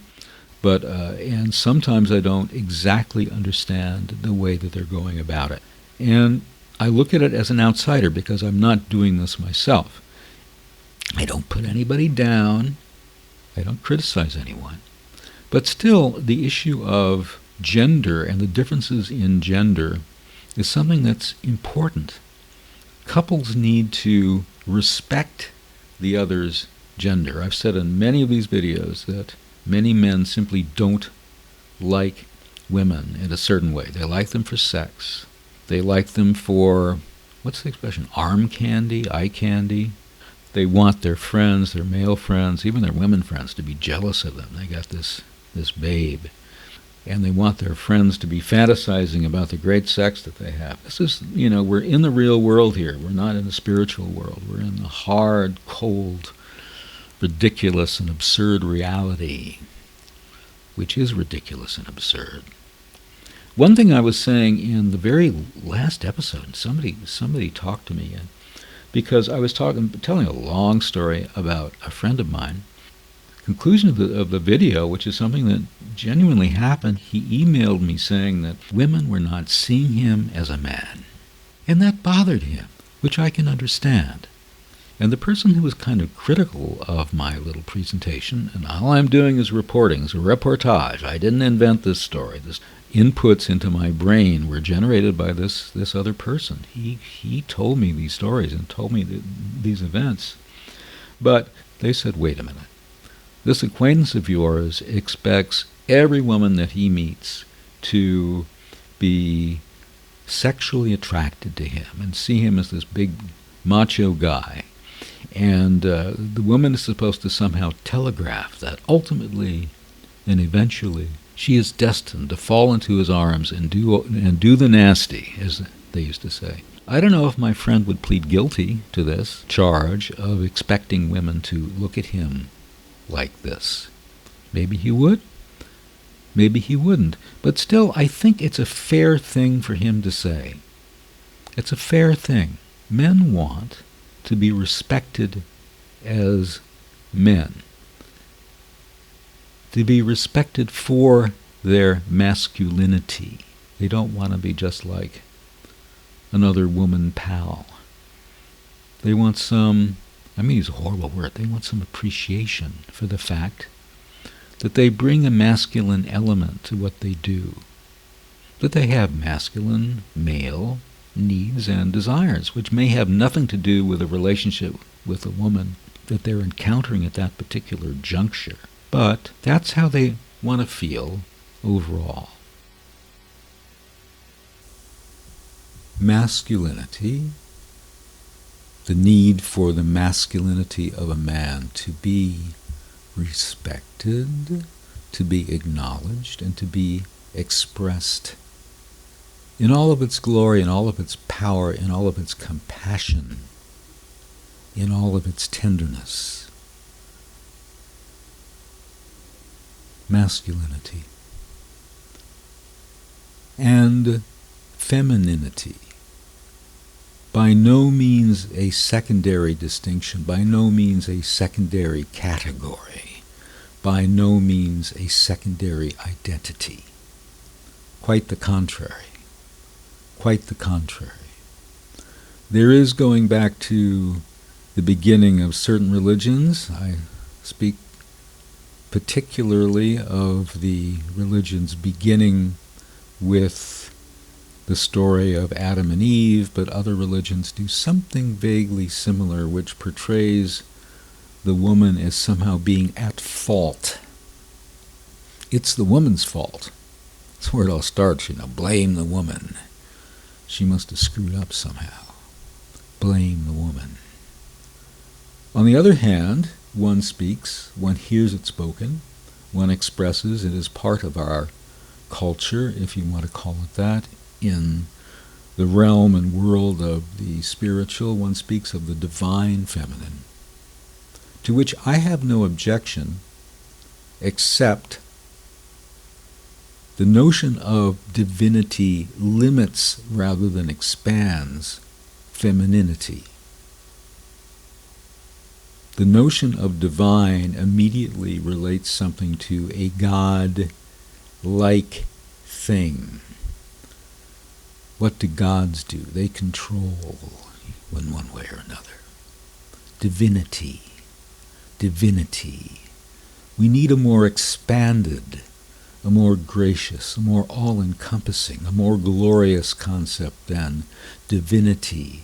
but and sometimes I don't exactly understand the way that they're going about it. And I look at it as an outsider because I'm not doing this myself. I don't put anybody down. I don't criticize anyone. But still, the issue of gender and the differences in gender is something that's important. Couples need to respect the other's gender. I've said in many of these videos that many men simply don't like women in a certain way. They like them for sex. They like them for, what's the expression, arm candy, eye candy. They want their friends, their male friends, even their women friends, to be jealous of them. They got this babe. And they want their friends to be fantasizing about the great sex that they have. This is, we're in the real world here. We're not in the spiritual world. We're in the hard, cold, ridiculous, and absurd reality, which is ridiculous and absurd. One thing I was saying in the very last episode, somebody talked to me, because I was telling a long story about a friend of mine. Conclusion of the video, which is something that genuinely happened, he emailed me saying that women were not seeing him as a man. And that bothered him, which I can understand. And the person who was kind of critical of my little presentation, and all I'm doing is reporting, it's a reportage. I didn't invent this story. This inputs into my brain were generated by this other person. He told me these stories and told me these events. But they said, wait a minute. This acquaintance of yours expects every woman that he meets to be sexually attracted to him and see him as this big macho guy. And the woman is supposed to somehow telegraph that ultimately and eventually she is destined to fall into his arms and do the nasty, as they used to say. I don't know if my friend would plead guilty to this charge of expecting women to look at him like this. Maybe he would, maybe he wouldn't. But still, I think it's a fair thing for him to say. It's a fair thing. Men want to be respected as men, to be respected for their masculinity. They don't want to be just like another woman pal. They want some, use a horrible word, they want some appreciation for the fact that they bring a masculine element to what they do, that they have masculine, male needs and desires, which may have nothing to do with a relationship with a woman that they're encountering at that particular juncture. But that's how they want to feel overall. Masculinity, the need for the masculinity of a man to be respected, to be acknowledged, and to be expressed in all of its glory, in all of its power, in all of its compassion, in all of its tenderness. Masculinity. And femininity. By no means a secondary distinction, by no means a secondary category, by no means a secondary identity. Quite the contrary. Quite the contrary. There is, going back to the beginning of certain religions, I speak particularly of the religions beginning with the story of Adam and Eve, but other religions do something vaguely similar, which portrays the woman as somehow being at fault. It's the woman's fault. That's where it all starts, blame the woman. She must have screwed up somehow. Blame the woman. On the other hand, one speaks, one hears it spoken, one expresses it as part of our culture, if you want to call it that, in the realm and world of the spiritual. One speaks of the divine feminine. to which I have no objection, except the notion of divinity limits rather than expands femininity. The notion of divine immediately relates something to a God-like thing. What do gods do? They control in one way or another. Divinity. Divinity. We need a more expanded, a more gracious, a more all-encompassing, a more glorious concept than divinity,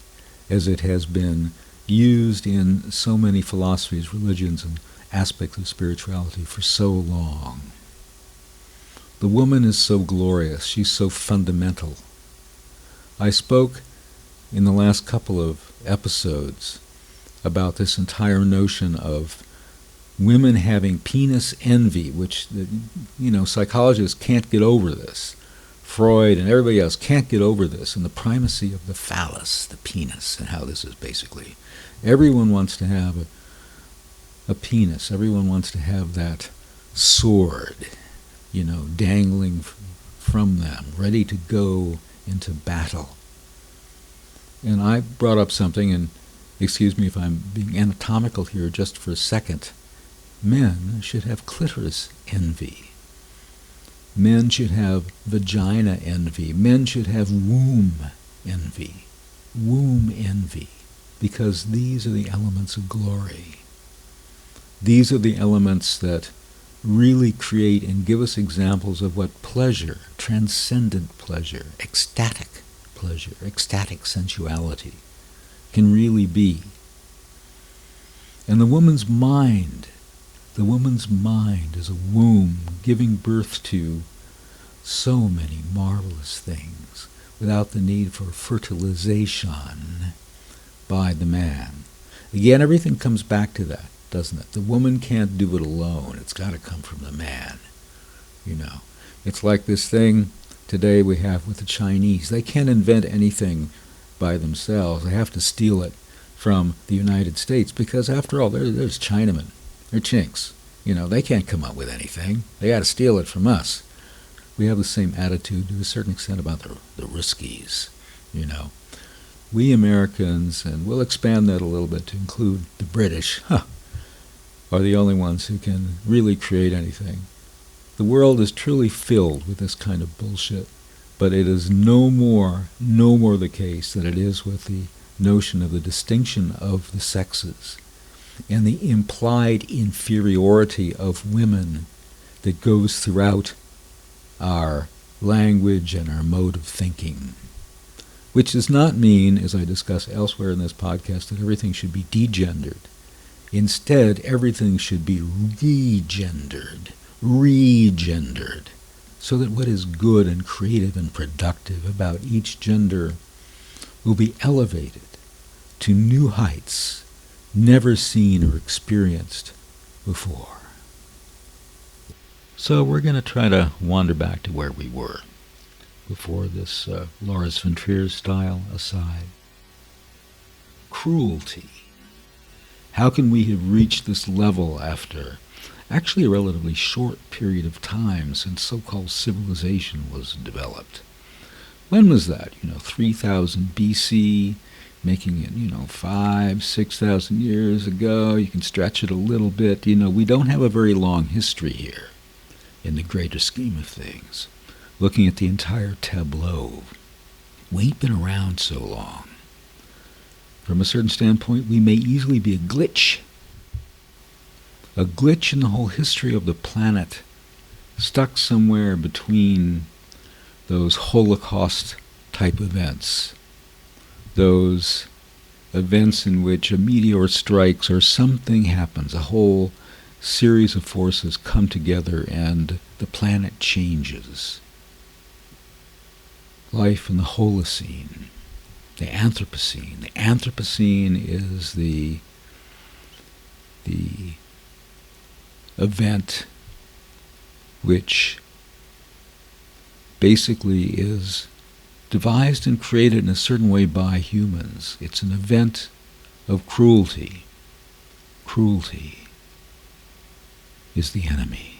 as it has been used in so many philosophies, religions, and aspects of spirituality for so long. The woman is so glorious. She's so fundamental. I spoke in the last couple of episodes about this entire notion of women having penis envy, which, psychologists can't get over this. Freud and everybody else can't get over this, and the primacy of the phallus, the penis, and how this is basically, everyone wants to have a penis. Everyone wants to have that sword, dangling from them, ready to go into battle. And I brought up something, and excuse me if I'm being anatomical here just for a second. Men should have clitoris envy. Men should have vagina envy. Men should have womb envy. Womb envy. Because these are the elements of glory. These are the elements that really create and give us examples of what pleasure, transcendent pleasure, ecstatic sensuality can really be. And the woman's mind is a womb giving birth to so many marvelous things without the need for fertilization by the man. Again, everything comes back to that, doesn't it? The woman can't do it alone. It's got to come from the man. It's like this thing today we have with the Chinese. They can't invent anything by themselves. They have to steal it from the United States because, after all, there's Chinamen. They're chinks. They can't come up with anything. They got to steal it from us. We have the same attitude to a certain extent about the riskies. We Americans, and we'll expand that a little bit to include the British, are the only ones who can really create anything. The world is truly filled with this kind of bullshit, but it is no more the case than it is with the notion of the distinction of the sexes and the implied inferiority of women that goes throughout our language and our mode of thinking. Which does not mean, as I discuss elsewhere in this podcast, that everything should be degendered. Instead, everything should be regendered, so that what is good and creative and productive about each gender will be elevated to new heights never seen or experienced before. So we're going to try to wander back to where we were before this Lars von Trier style aside. Cruelty. How can we have reached this level after actually a relatively short period of time since so-called civilization was developed? When was that? 3,000 BC, making it, 6,000 years ago. You can stretch it a little bit. We don't have a very long history here in the greater scheme of things. Looking at the entire tableau, we ain't been around so long. From a certain standpoint, we may easily be a glitch in the whole history of the planet, stuck somewhere between those Holocaust-type events, those events in which a meteor strikes or something happens, a whole series of forces come together and the planet changes. Life in the Holocene, the Anthropocene. The Anthropocene is the event which basically is devised and created in a certain way by humans. It's an event of cruelty cruelty is the enemy.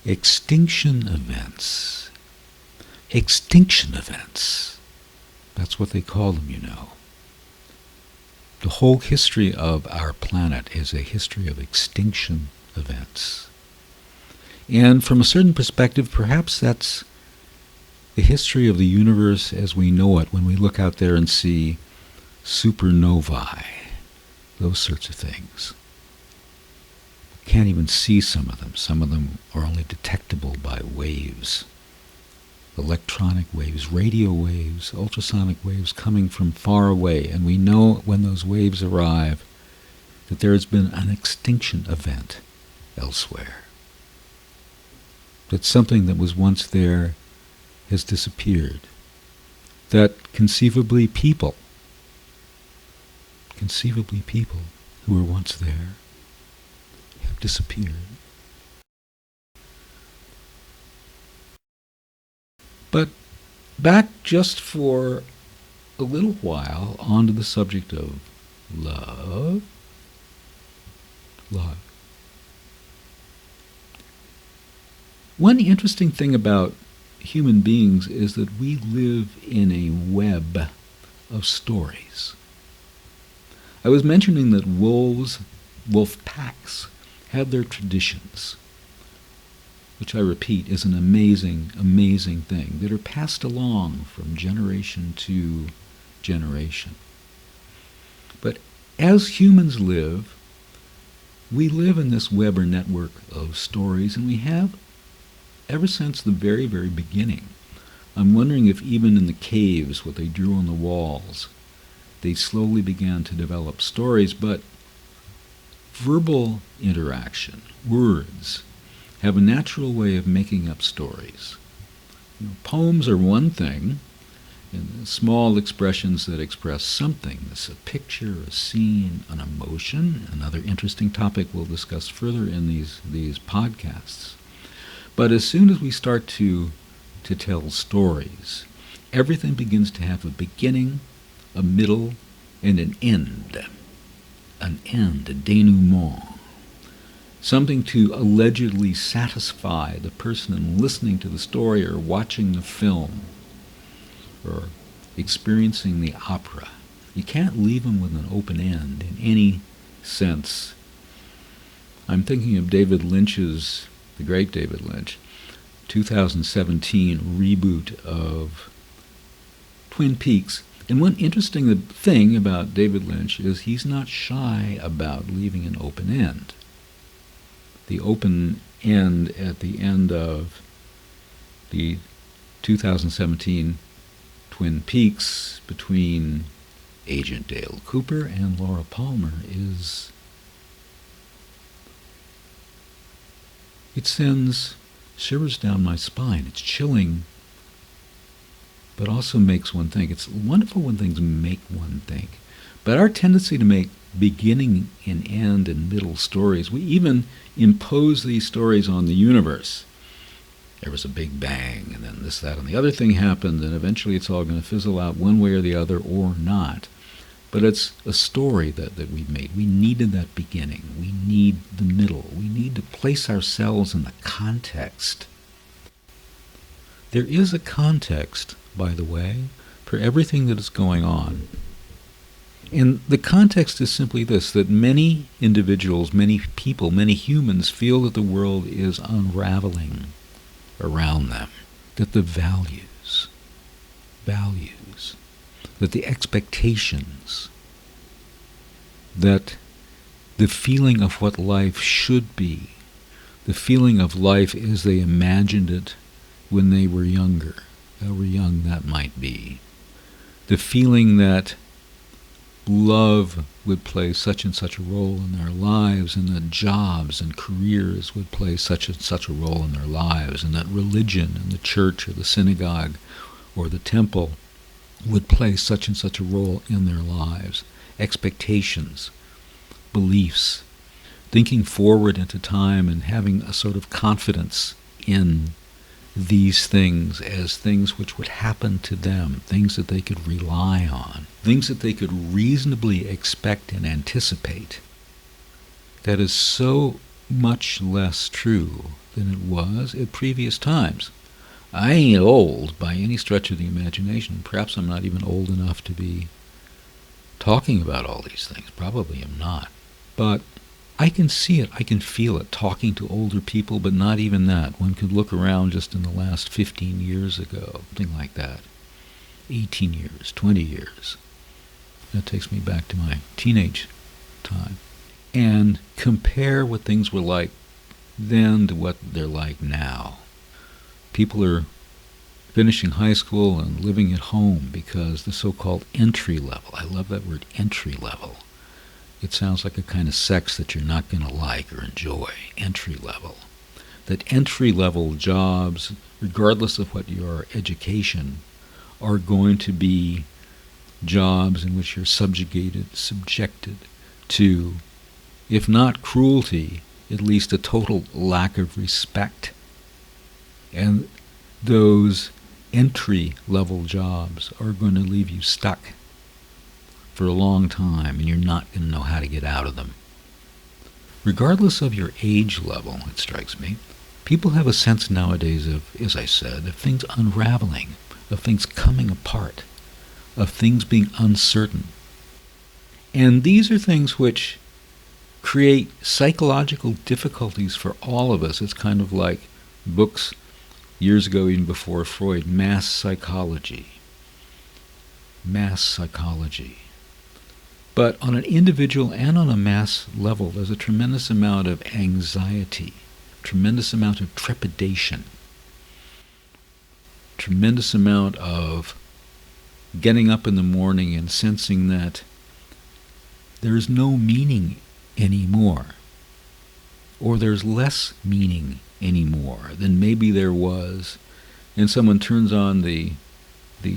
Extinction events. Extinction events. That's what they call them, you know. The whole history of our planet is a history of extinction events. And from a certain perspective, perhaps that's the history of the universe as we know it when we look out there and see supernovae, those sorts of things. Can't even see some of them. Some of them are only detectable by waves. Electronic waves, radio waves, ultrasonic waves coming from far away. And we know when those waves arrive that there has been an extinction event elsewhere. That something that was once there has disappeared. That conceivably people who were once there have disappeared. But back just for a little while onto the subject of love. Love. One interesting thing about human beings is that we live in a web of stories. I was mentioning that wolf packs have their traditions, which I repeat is an amazing, amazing thing, that are passed along from generation to generation. But as humans live, we live in this web or network of stories, and we have ever since the very, very beginning. I'm wondering if even in the caves, what they drew on the walls, they slowly began to develop stories, but verbal interaction, words, have a natural way of making up stories. Poems are one thing, and small expressions that express something. It's a picture, a scene, an emotion, another interesting topic we'll discuss further in these podcasts. But as soon as we start to tell stories, everything begins to have a beginning, a middle, and an end. An end, a denouement. Something to allegedly satisfy the person listening to the story or watching the film or experiencing the opera. You can't leave them with an open end in any sense. I'm thinking of David Lynch's, the great David Lynch, 2017 reboot of Twin Peaks. And one interesting thing about David Lynch is he's not shy about leaving an open end. The open end at the end of the 2017 Twin Peaks between Agent Dale Cooper and Laura Palmer it sends shivers down my spine. It's chilling, but also makes one think. It's wonderful when things make one think. But our tendency to make beginning and end and middle stories, we even impose these stories on the universe. There was a big bang, and then this, that, and the other thing happened, and eventually it's all going to fizzle out one way or the other, or not. But it's a story that we've made. We needed that beginning. We need the middle. We need to place ourselves in the context. There is a context, by the way, for everything that is going on. And the context is simply this, that many individuals, many people, many humans feel that the world is unraveling around them, that the values, that the expectations, that the feeling of what life should be, the feeling of life as they imagined it when they were younger, however young that might be, the feeling that love would play such and such a role in their lives, and that jobs and careers would play such and such a role in their lives, and that religion and the church or the synagogue or the temple would play such and such a role in their lives. Expectations, beliefs, thinking forward into time and having a sort of confidence in these things as things which would happen to them, things that they could rely on, things that they could reasonably expect and anticipate. That is so much less true than it was at previous times. I ain't old by any stretch of the imagination. Perhaps I'm not even old enough to be talking about all these things. Probably am not. But I can see it, I can feel it, talking to older people, but not even that. One could look around just in the last 15 years ago, something like that. 18 years, 20 years. That takes me back to my teenage time. And compare what things were like then to what they're like now. People are finishing high school and living at home because the so-called entry level, I love that word, entry level. It sounds like a kind of sex that you're not going to like or enjoy, entry level. That entry level jobs, regardless of what your education, are going to be jobs in which you're subjected to, if not cruelty, at least a total lack of respect. And those entry-level jobs are going to leave you stuck for a long time, and you're not going to know how to get out of them. Regardless of your age level, it strikes me, people have a sense nowadays of, as I said, of things unraveling, of things coming apart, of things being uncertain. And these are things which create psychological difficulties for all of us. It's kind of like books years ago, even before Freud, mass psychology. Mass psychology. But on an individual and on a mass level, there's a tremendous amount of anxiety, tremendous amount of trepidation, tremendous amount of getting up in the morning and sensing that there's no meaning anymore, or there's less meaning anymore than maybe there was. And someone turns on the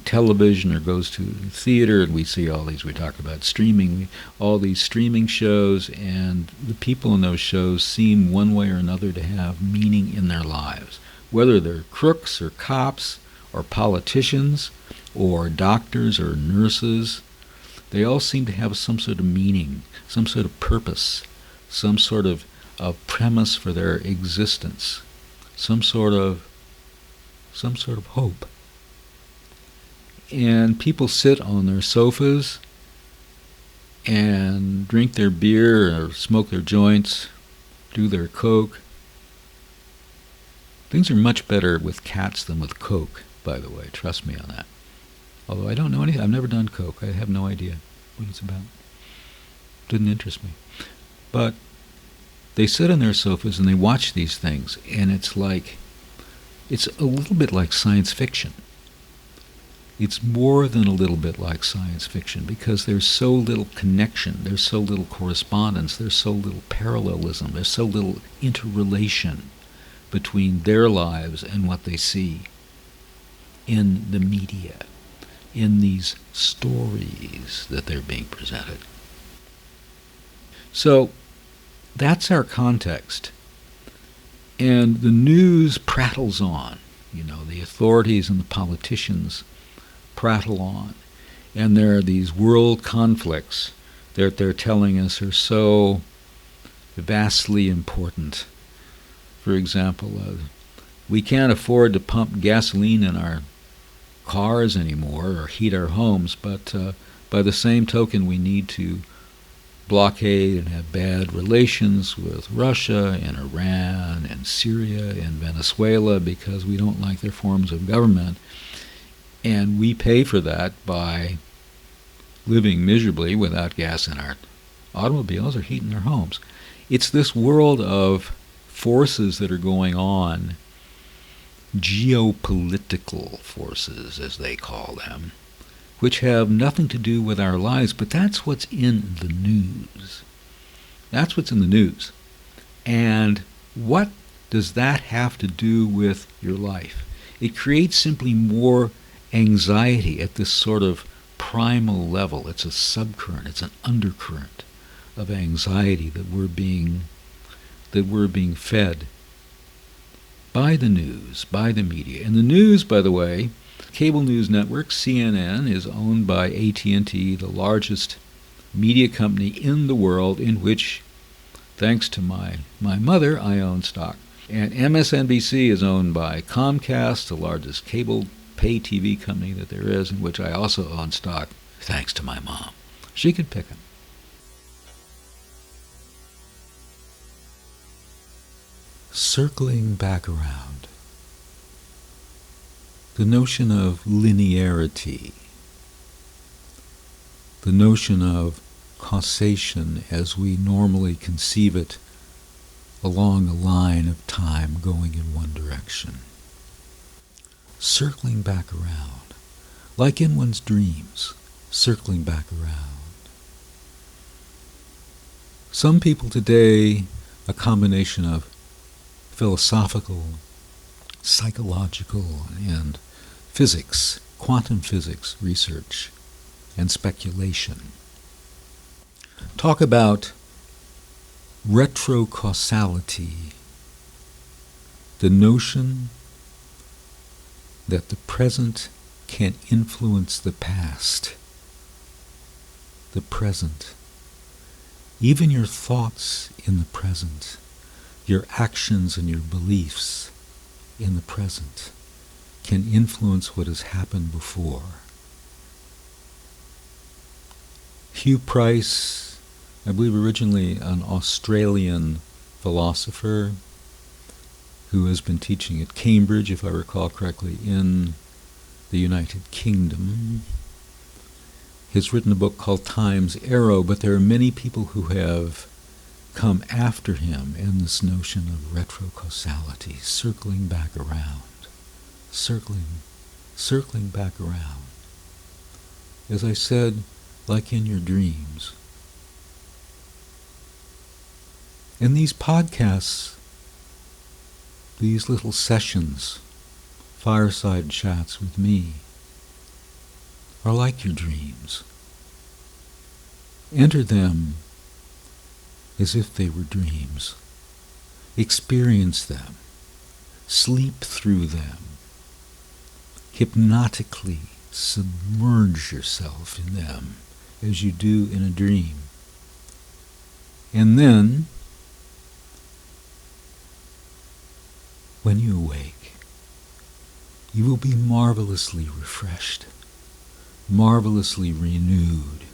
television or goes to the theater, and we see all these, we talk about streaming, all these streaming shows, and the people in those shows seem one way or another to have meaning in their lives. Whether they're crooks or cops or politicians or doctors or nurses, they all seem to have some sort of meaning, some sort of purpose, some sort of premise for their existence, some sort of hope. And people sit on their sofas and drink their beer or smoke their joints, do their coke. Things are much better with cats than with coke, by the way. Trust me on that. Although I don't know anything. I've never done coke. I have no idea what it's about. Didn't interest me. But they sit on their sofas and they watch these things, and it's a little bit like science fiction. It's more than a little bit like science fiction because there's so little connection, there's so little correspondence, there's so little parallelism, there's so little interrelation between their lives and what they see in the media, in these stories that they're being presented. So that's our context. And the news prattles on. The authorities and the politicians prattle on. And there are these world conflicts that they're telling us are so vastly important. For example, we can't afford to pump gasoline in our cars anymore or heat our homes, but by the same token we need to blockade and have bad relations with Russia and Iran and Syria and Venezuela because we don't like their forms of government. And we pay for that by living miserably without gas in our automobiles or heat in our homes. It's this world of forces that are going on, geopolitical forces, as they call them, which have nothing to do with our lives, but that's what's in the news. That's what's in the news. And what does that have to do with your life? It creates simply more anxiety at this sort of primal level. It's a subcurrent, it's an undercurrent of anxiety that we're being fed. by the news, by the media. And the news, by the way, cable news network, CNN, is owned by AT&T, the largest media company in the world, in which, thanks to my mother, I own stock. And MSNBC is owned by Comcast, the largest cable pay TV company that there is, in which I also own stock, thanks to my mom. She could pick them. Circling back around, the notion of linearity, the notion of causation as we normally conceive it along a line of time going in one direction. Circling back around, like in one's dreams, circling back around. Some people today, a combination of philosophical, psychological, and physics, quantum physics research and speculation, talk about retrocausality, the notion that the present can influence the past. The present, even your thoughts in the present, your actions and your beliefs in the present, can influence what has happened before. Hugh Price, I believe originally an Australian philosopher who has been teaching at Cambridge, if I recall correctly, in the United Kingdom, has written a book called Time's Arrow, but there are many people who have come after him in this notion of retrocausality, circling back around, circling back around. As I said, like in your dreams. And these podcasts, these little sessions, fireside chats with me, are like your dreams. Enter them as if they were dreams. Experience them. Sleep through them. Hypnotically submerge yourself in them as you do in a dream. And then, when you awake, you will be marvelously refreshed, marvelously renewed,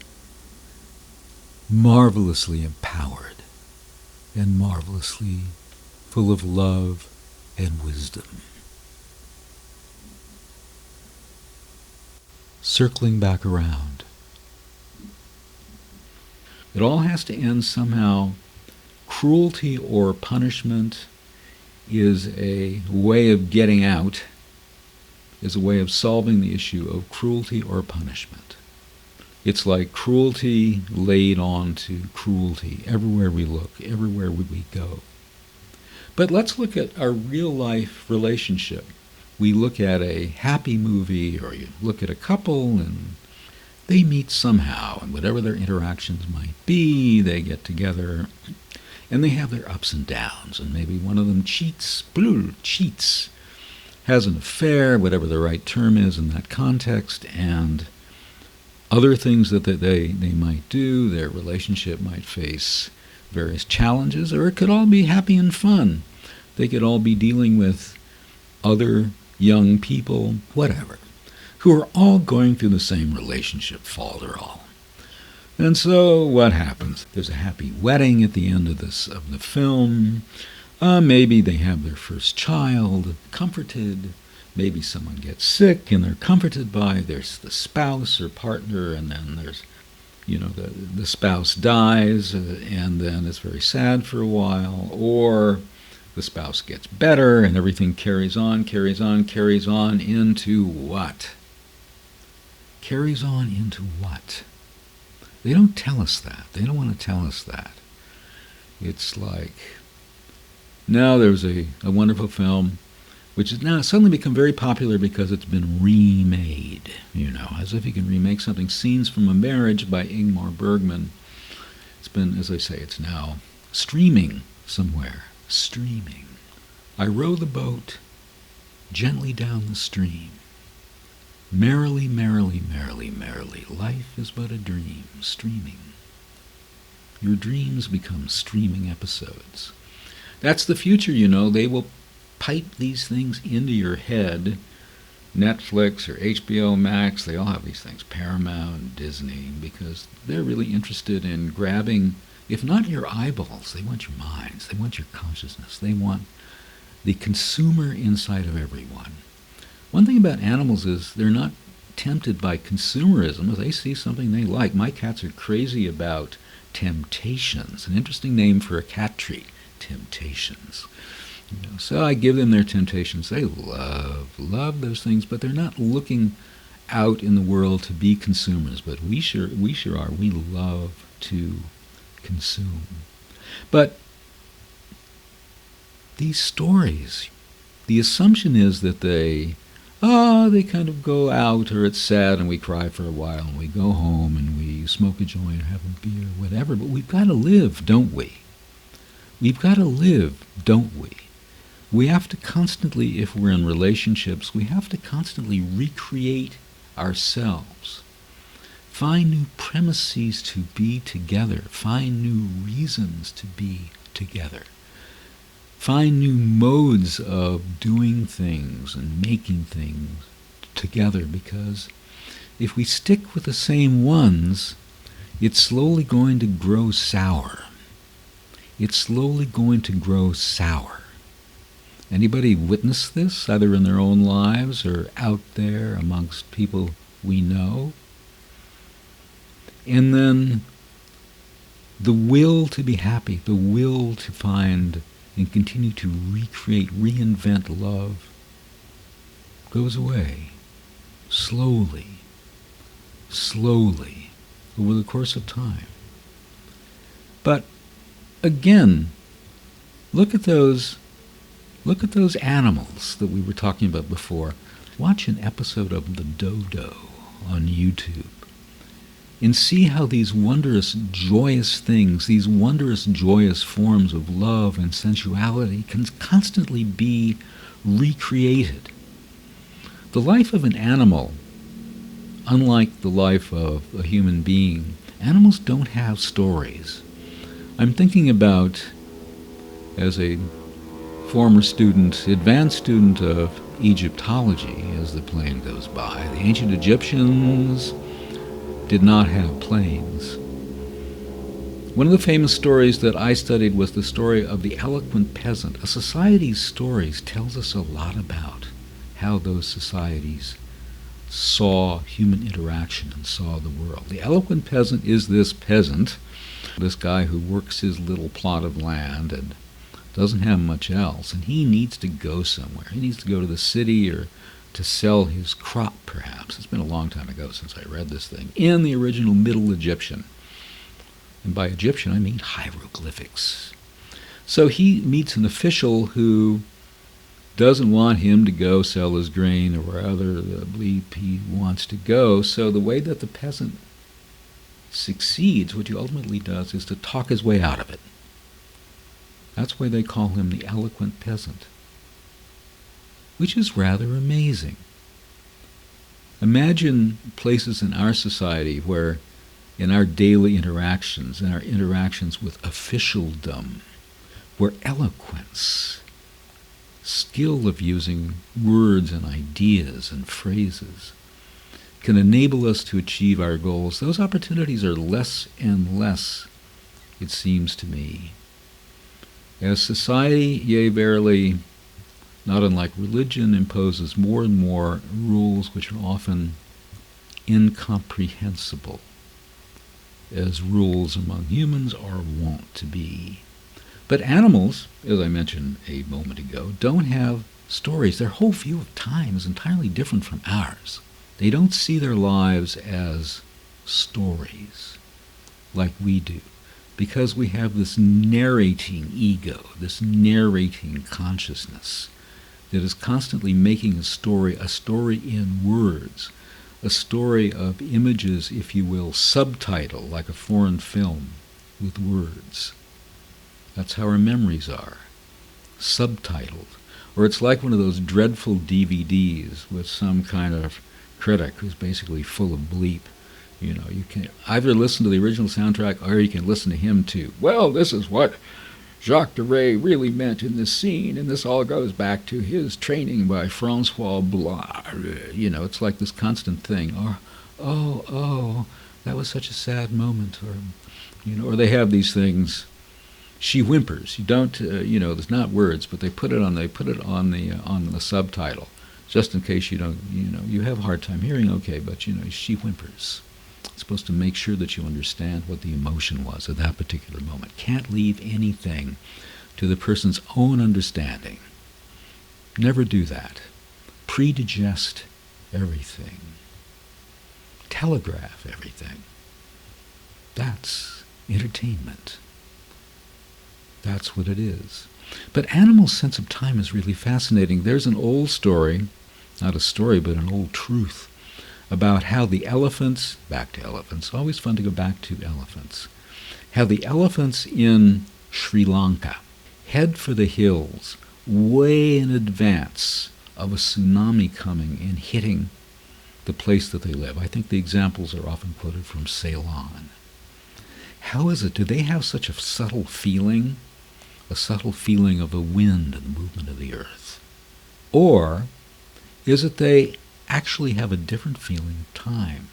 marvelously empowered, and marvelously full of love and wisdom. Circling back around. It all has to end somehow. Cruelty or punishment is a way of getting out, is a way of solving the issue of cruelty or punishment. It's like cruelty laid on to cruelty everywhere we look, everywhere we go. But let's look at our real-life relationship. We look at a happy movie, or you look at a couple, and they meet somehow, and whatever their interactions might be, they get together, and they have their ups and downs, and maybe one of them cheats, has an affair, whatever the right term is in that context, and other things that they might do. Their relationship might face various challenges, or it could all be happy and fun. They could all be dealing with other young people, whatever, who are all going through the same relationship falderall. And so what happens? There's a happy wedding at the end of the film. Maybe they have their first child, comforted. Maybe someone gets sick and they're comforted by there's the spouse or partner, and then there's, the spouse dies, and then it's very sad for a while, or the spouse gets better and everything carries on into what? Carries on into what? They don't tell us that. They don't want to tell us that. It's like, now there's a wonderful film which has now suddenly become very popular because it's been remade, as if you can remake something. Scenes from a Marriage by Ingmar Bergman. It's been, as I say, it's now streaming somewhere. Streaming. I row the boat gently down the stream. Merrily, merrily, merrily, merrily, life is but a dream, streaming. Your dreams become streaming episodes. That's the future, you know. They will pipe these things into your head. Netflix or HBO Max, they all have these things, Paramount, Disney, because they're really interested in grabbing, if not your eyeballs, they want your minds, they want your consciousness, they want the consumer inside of everyone. One thing about animals is they're not tempted by consumerism. If they see something they like, my cats are crazy about temptations, an interesting name for a cat treat, temptations. You know, so I give them their temptations. They love those things, but they're not looking out in the world to be consumers. But we sure are. We love to consume. But these stories, the assumption is that they kind of go out, or it's sad and we cry for a while and we go home and we smoke a joint or have a beer or whatever. But we've got to live, don't we? We've got to live, don't we? We have to constantly, if we're in relationships, we have to constantly recreate ourselves. Find new premises to be together. Find new reasons to be together. Find new modes of doing things and making things together, because if we stick with the same ones, it's slowly going to grow sour. It's slowly going to grow sour. Anybody witness this, either in their own lives or out there amongst people we know? And then the will to be happy, the will to find and continue to recreate, reinvent love goes away slowly, over the course of time. But again, look at those animals that we were talking about before. Watch an episode of The Dodo on YouTube and see how these wondrous, joyous things, these wondrous, joyous forms of love and sensuality can constantly be recreated. The life of an animal, unlike the life of a human being, animals don't have stories. I'm thinking about, as a former student, advanced student of Egyptology, as the plane goes by, the ancient Egyptians did not have planes. One of the famous stories that I studied was the story of the Eloquent Peasant. A society's stories tells us a lot about how those societies saw human interaction and saw the world. The Eloquent Peasant is this peasant, this guy who works his little plot of land and doesn't have much else, and he needs to go somewhere. He needs to go to the city or to sell his crop, perhaps. It's been a long time ago since I read this thing, in the original Middle Egyptian. And by Egyptian, I mean hieroglyphics. So he meets an official who doesn't want him to go sell his grain or wherever he wants to go. So the way that the peasant succeeds, what he ultimately does, is to talk his way out of it. That's why they call him the Eloquent Peasant, which is rather amazing. Imagine places in our society where, in our daily interactions, in our interactions with officialdom, where eloquence, skill of using words and ideas and phrases, can enable us to achieve our goals. Those opportunities are less and less, it seems to me. As society, yea, verily, not unlike religion, imposes more and more rules which are often incomprehensible, as rules among humans are wont to be. But animals, as I mentioned a moment ago, don't have stories. Their whole view of time is entirely different from ours. They don't see their lives as stories like we do, because we have this narrating ego, this narrating consciousness that is constantly making a story in words, a story of images, if you will, subtitle, like a foreign film with words. That's how our memories are, subtitled. Or it's like one of those dreadful DVDs with some kind of critic who's basically full of bleep. You know, you can either listen to the original soundtrack or you can listen to him too. Well, this is what Jacques Deray really meant in this scene, and this all goes back to his training by Francois Blah. You know, it's like this constant thing. Or, oh, that was such a sad moment. Or, you know, or they have these things. She whimpers. You don't, you know, there's not words, but they put it on the subtitle, just in case you don't, you know, you have a hard time hearing. Okay, but you know, she whimpers. It's supposed to make sure that you understand what the emotion was at that particular moment. Can't leave anything to the person's own understanding. Never do that. Predigest everything. Telegraph everything. That's entertainment. That's what it is. But animals' sense of time is really fascinating. There's an old story, not a story, but an old truth, about how the elephants, back to elephants, always fun to go back to elephants, how the elephants in Sri Lanka head for the hills way in advance of a tsunami coming and hitting the place that they live. I think the examples are often quoted from Ceylon. How is it? Do they have such a subtle feeling of the wind and the movement of the earth? Or is it they actually have a different feeling of time?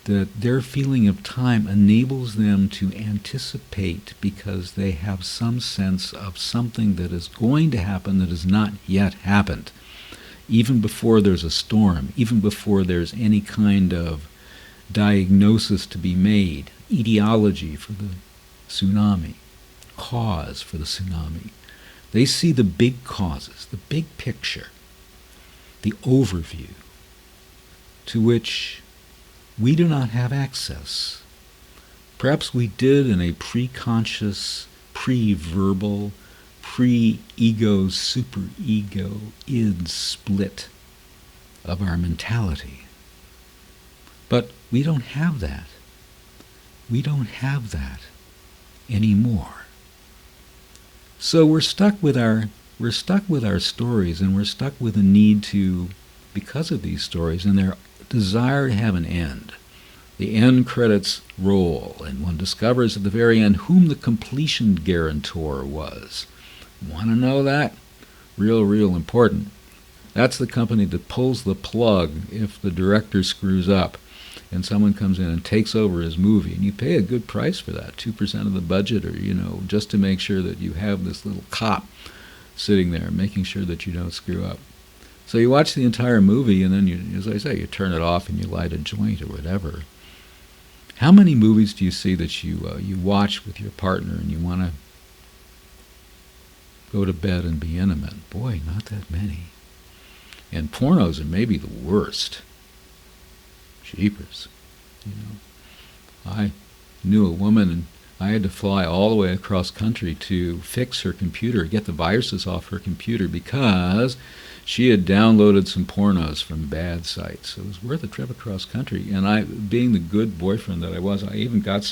That their feeling of time enables them to anticipate because they have some sense of something that is going to happen that has not yet happened. Even before there's a storm, even before there's any kind of diagnosis to be made, etiology for the tsunami, cause for the tsunami. They see the big causes, the big picture, the overview, to which we do not have access. Perhaps we did in a pre-conscious, pre-verbal, pre-ego, super-ego, id split of our mentality. But we don't have that. We don't have that anymore. So we're stuck with our stories, and we're stuck with a need to, because of these stories and their desire to have an end. The end credits roll, and one discovers at the very end whom the completion guarantor was. Want to know that? Real important. That's the company that pulls the plug if the director screws up and someone comes in and takes over his movie, and you pay a good price for that, 2% of the budget, or, you know, just to make sure that you have this little cop sitting there making sure that you don't screw up. So you watch the entire movie, and then, you, as I say, you turn it off and you light a joint or whatever. How many movies do you see that you watch with your partner and you want to go to bed and be intimate? Boy, not that many. And pornos are maybe the worst. Jeepers. You know, I knew a woman, and I had to fly all the way across country to fix her computer, get the viruses off her computer, because she had downloaded some pornos from bad sites. So it was worth a trip across country. And I, being the good boyfriend that I was, I even got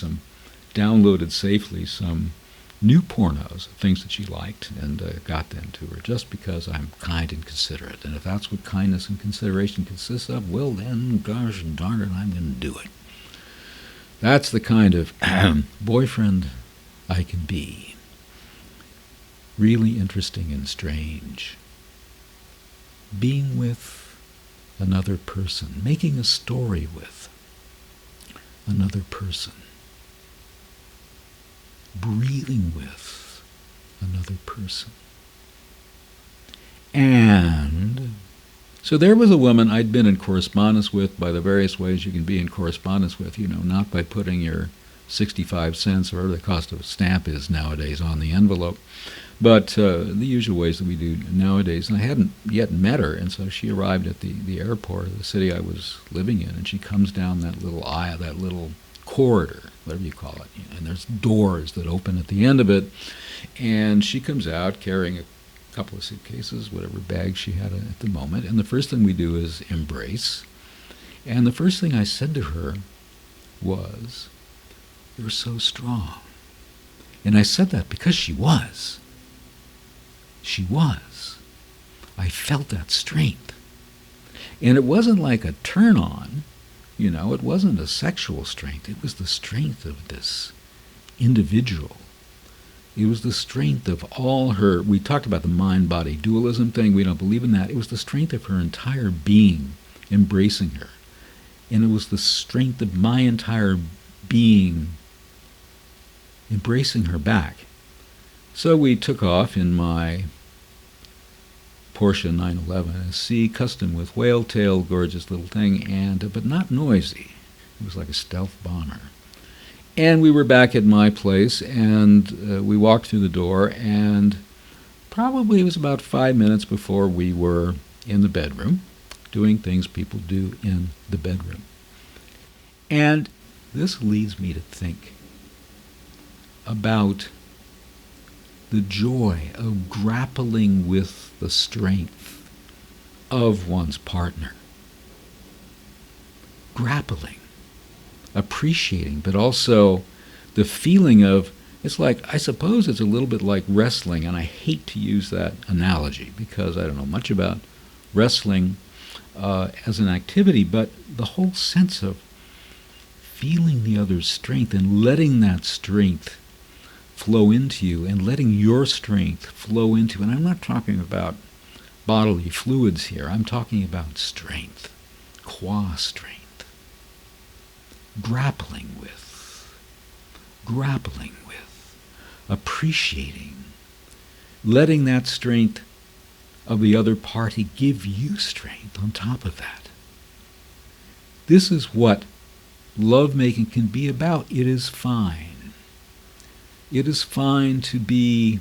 downloaded safely some new pornos, things that she liked, and got them to her, just because I'm kind and considerate. And if that's what kindness and consideration consists of, well then, gosh darn it, I'm going to do it. That's the kind of boyfriend I can be. Really interesting and strange. Being with another person, making a story with another person. Breathing with another person. And so there was a woman I'd been in correspondence with by the various ways you can be in correspondence with, you know, not by putting your 65 cents or whatever the cost of a stamp is nowadays on the envelope, but the usual ways that we do nowadays. And I hadn't yet met her, and so she arrived at the airport of the city I was living in, and she comes down that little aisle, that little corridor, whatever you call it, and there's doors that open at the end of it, and she comes out carrying a couple of suitcases, whatever bag she had at the moment, and the first thing we do is embrace. And the first thing I said to her was, "You're so strong." And I said that because she was. She was. I felt that strength. And it wasn't like a turn-on, it wasn't a sexual strength. It was the strength of this individual. It was the strength of all her, we talked about the mind-body dualism thing, we don't believe in that. It was the strength of her entire being embracing her. And it was the strength of my entire being embracing her back. So we took off in my Porsche 911 SC, custom with whale tail, gorgeous little thing, but not noisy. It was like a stealth bomber. And we were back at my place, and we walked through the door, and probably it was about 5 minutes before we were in the bedroom, doing things people do in the bedroom. And this leads me to think about the joy of grappling with the strength of one's partner. Grappling, appreciating, but also the feeling of, it's like, I suppose it's a little bit like wrestling, and I hate to use that analogy because I don't know much about wrestling as an activity, but the whole sense of feeling the other's strength and letting that strength flow into you and letting your strength flow into you. And I'm not talking about bodily fluids here. I'm talking about strength, qua strength. Grappling with, appreciating, letting that strength of the other party give you strength on top of that. This is what lovemaking can be about. It is fine. It is fine to be,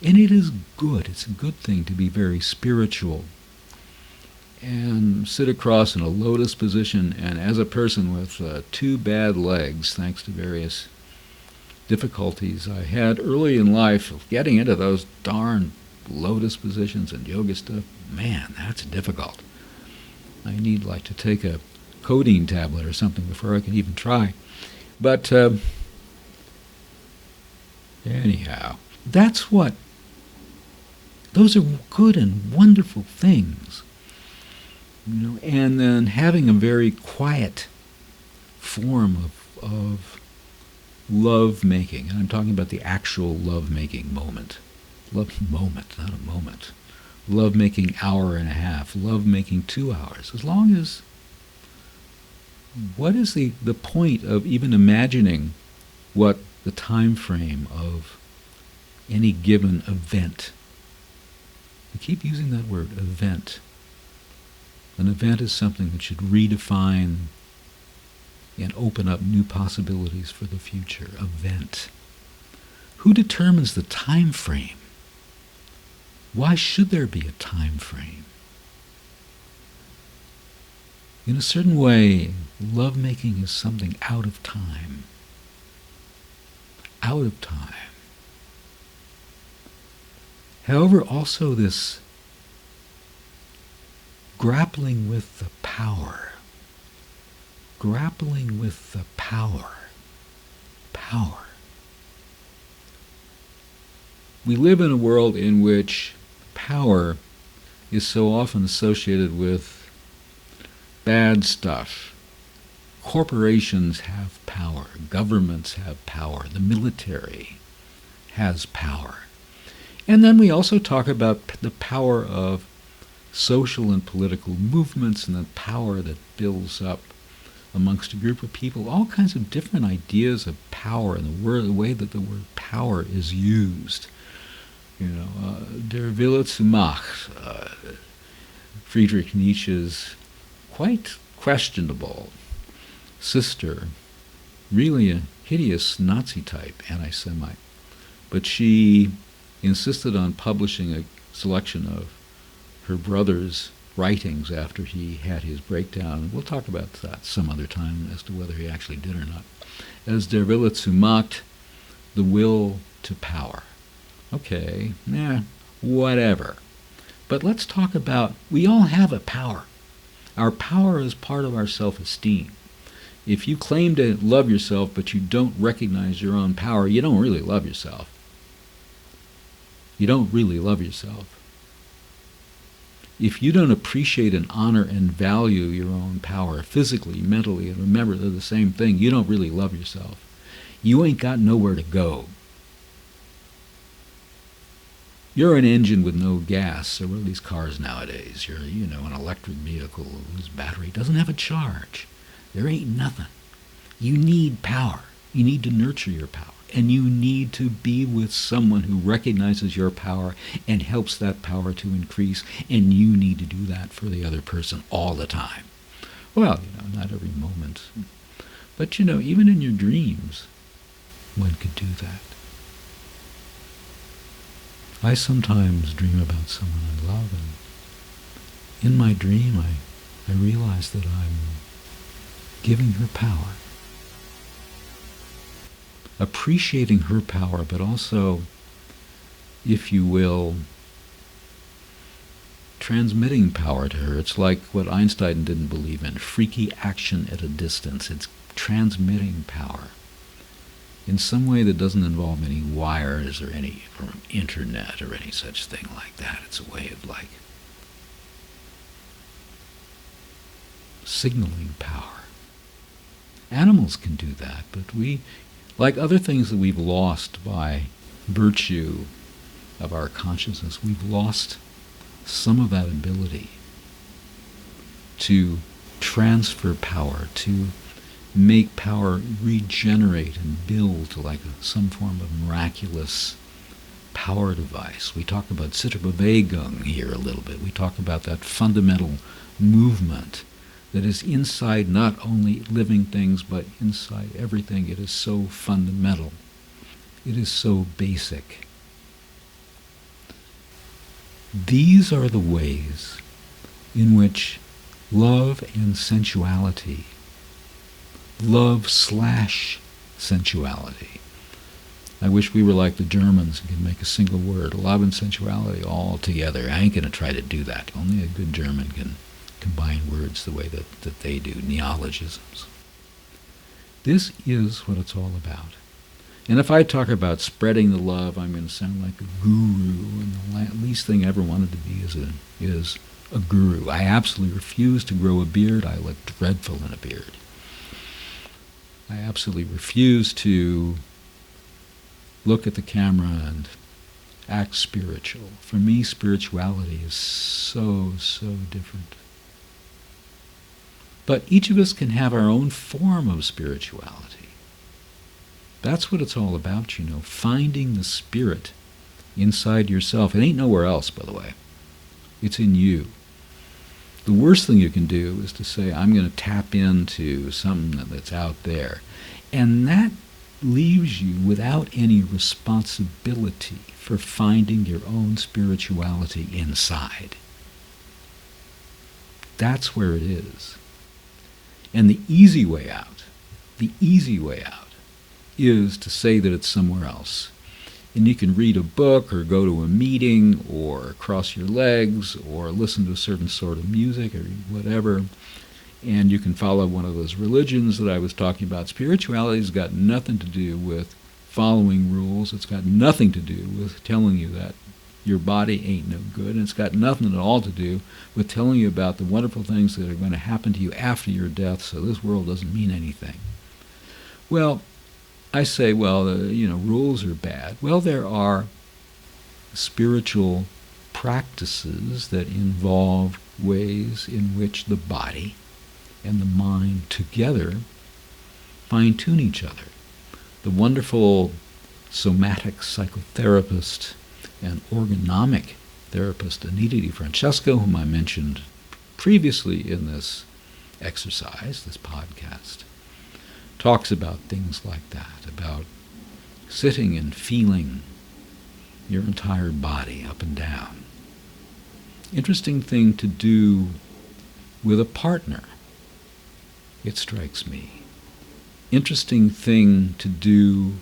and it is good. It's a good thing to be very spiritual and sit across in a lotus position. And as a person with 2 bad legs, thanks to various difficulties I had early in life of getting into those darn lotus positions and yoga stuff, man, that's difficult. I need to take a codeine tablet or something before I can even try. But anyhow, those are good and wonderful things. And then having a very quiet form of love-making, and I'm talking about the actual love-making moment. Love moment, not a moment. Love-making hour and a half, love-making 2 hours. As long as, what is the point of even imagining what the time frame of any given event? We keep using that word, event. An event is something that should redefine and open up new possibilities for the future. Event. Who determines the time frame? Why should there be a time frame? In a certain way, lovemaking is something out of time. Out of time. However, also this grappling with the power. Grappling with the power. Power. We live in a world in which power is so often associated with bad stuff. Corporations have power. Governments have power. The military has power. And then we also talk about the power of social and political movements and the power that builds up amongst a group of people. All kinds of different ideas of power and the way that the word power is used. Der Wille zu Macht, Friedrich Nietzsche's quite questionable sister, really a hideous Nazi-type anti-Semite, but she insisted on publishing a selection of her brother's writings after he had his breakdown. We'll talk about that some other time as to whether he actually did or not. As Der Wille zu Macht, the will to power. Okay, whatever. But let's talk about, we all have a power. Our power is part of our self-esteem. If you claim to love yourself but you don't recognize your own power, you don't really love yourself. You don't really love yourself. If you don't appreciate and honor and value your own power physically, mentally, and remember they're the same thing, you don't really love yourself. You ain't got nowhere to go. You're an engine with no gas, or what are these cars nowadays? You're, an electric vehicle whose battery doesn't have a charge. There ain't nothing. You need power. You need to nurture your power. And you need to be with someone who recognizes your power and helps that power to increase. And you need to do that for the other person all the time. Well, not every moment. But, even in your dreams, one could do that. I sometimes dream about someone I love, and in my dream I realize that I'm giving her power. Appreciating her power, but also, if you will, transmitting power to her. It's like what Einstein didn't believe in, freaky action at a distance. It's transmitting power in some way that doesn't involve any wires or any internet or any such thing like that. It's a way of signaling power. Animals can do that, but we, like other things that we've lost by virtue of our consciousness, we've lost some of that ability to transfer power, to make power regenerate and build to some form of miraculous power device. We talk about Bewegung here a little bit. We talk about that fundamental movement that is inside not only living things, but inside everything. It is so fundamental. It is so basic. These are the ways in which love and sensuality, love/sensuality. I wish we were like the Germans and could make a single word, love and sensuality all together. I ain't going to try to do that. Only a good German can combine words the way that they do, neologisms. This is what it's all about. And if I talk about spreading the love, I'm going to sound like a guru, and the least thing I ever wanted to be is a guru. I absolutely refuse to grow a beard. I look dreadful in a beard. I absolutely refuse to look at the camera and act spiritual. For me, spirituality is so, so different. But each of us can have our own form of spirituality. That's what it's all about, finding the spirit inside yourself. It ain't nowhere else, by the way. It's in you. The worst thing you can do is to say, I'm going to tap into something that's out there. And that leaves you without any responsibility for finding your own spirituality inside. That's where it is. And the easy way out is to say that it's somewhere else. And you can read a book or go to a meeting or cross your legs or listen to a certain sort of music or whatever, and you can follow one of those religions that I was talking about. Spirituality's got nothing to do with following rules. It's got nothing to do with telling you that your body ain't no good, and it's got nothing at all to do with telling you about the wonderful things that are going to happen to you after your death, so this world doesn't mean anything. Well, I say, rules are bad. Well, there are spiritual practices that involve ways in which the body and the mind together fine-tune each other. The wonderful somatic psychotherapist and organomic therapist Anita DeFrancesco, whom I mentioned previously in this exercise, this podcast, talks about things like that, about sitting and feeling your entire body up and down. Interesting thing to do with a partner, it strikes me. Interesting thing to do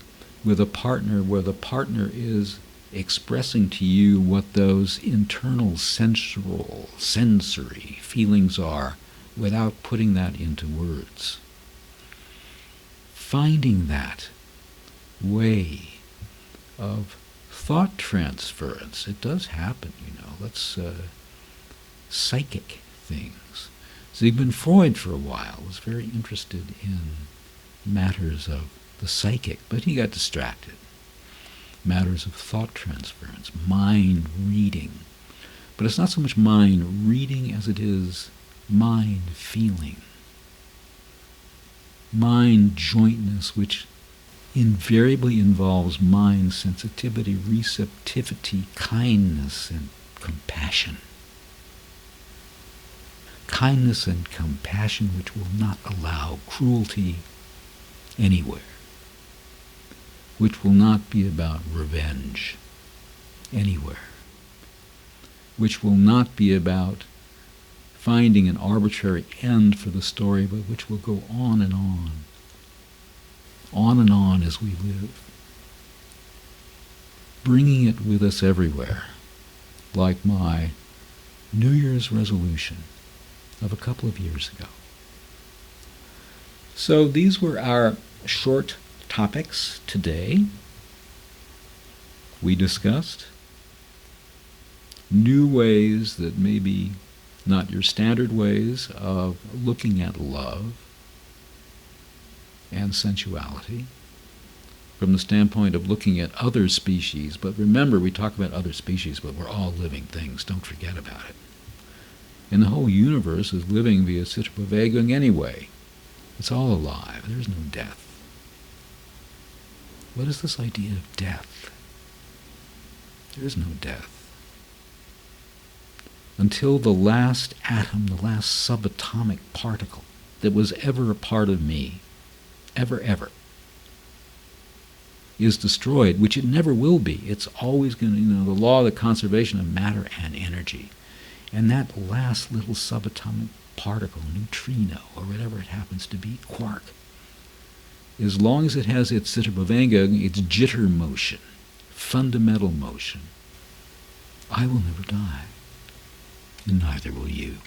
with a partner where the partner is expressing to you what those internal sensory feelings are without putting that into words. Finding that way of thought transference. It does happen, Let's psychic things. Sigmund Freud, for a while, was very interested in matters of the psychic, but he got distracted. Matters of thought transference, mind reading. But it's not so much mind reading as it is mind feeling. Mind jointness, which invariably involves mind sensitivity, receptivity, kindness, and compassion. Kindness and compassion which will not allow cruelty anywhere, which will not be about revenge anywhere, which will not be about finding an arbitrary end for the story, but which will go on and on as we live, bringing it with us everywhere, like my New Year's resolution of a couple of years ago. So these were our short topics today. We discussed new ways that may be not your standard ways of looking at love and sensuality from the standpoint of looking at other species. But remember, we talk about other species, but we're all living things. Don't forget about it. And the whole universe is living via Citripavagung anyway. It's all alive. There's no death. What is this idea of death? There is no death. Until the last atom, the last subatomic particle that was ever a part of me, ever, is destroyed, which it never will be. It's always going to, the law of the conservation of matter and energy. And that last little subatomic particle, neutrino, or whatever it happens to be, quark, as long as it has its Citripavagung, its jitter motion, fundamental motion, I will never die. And neither will you.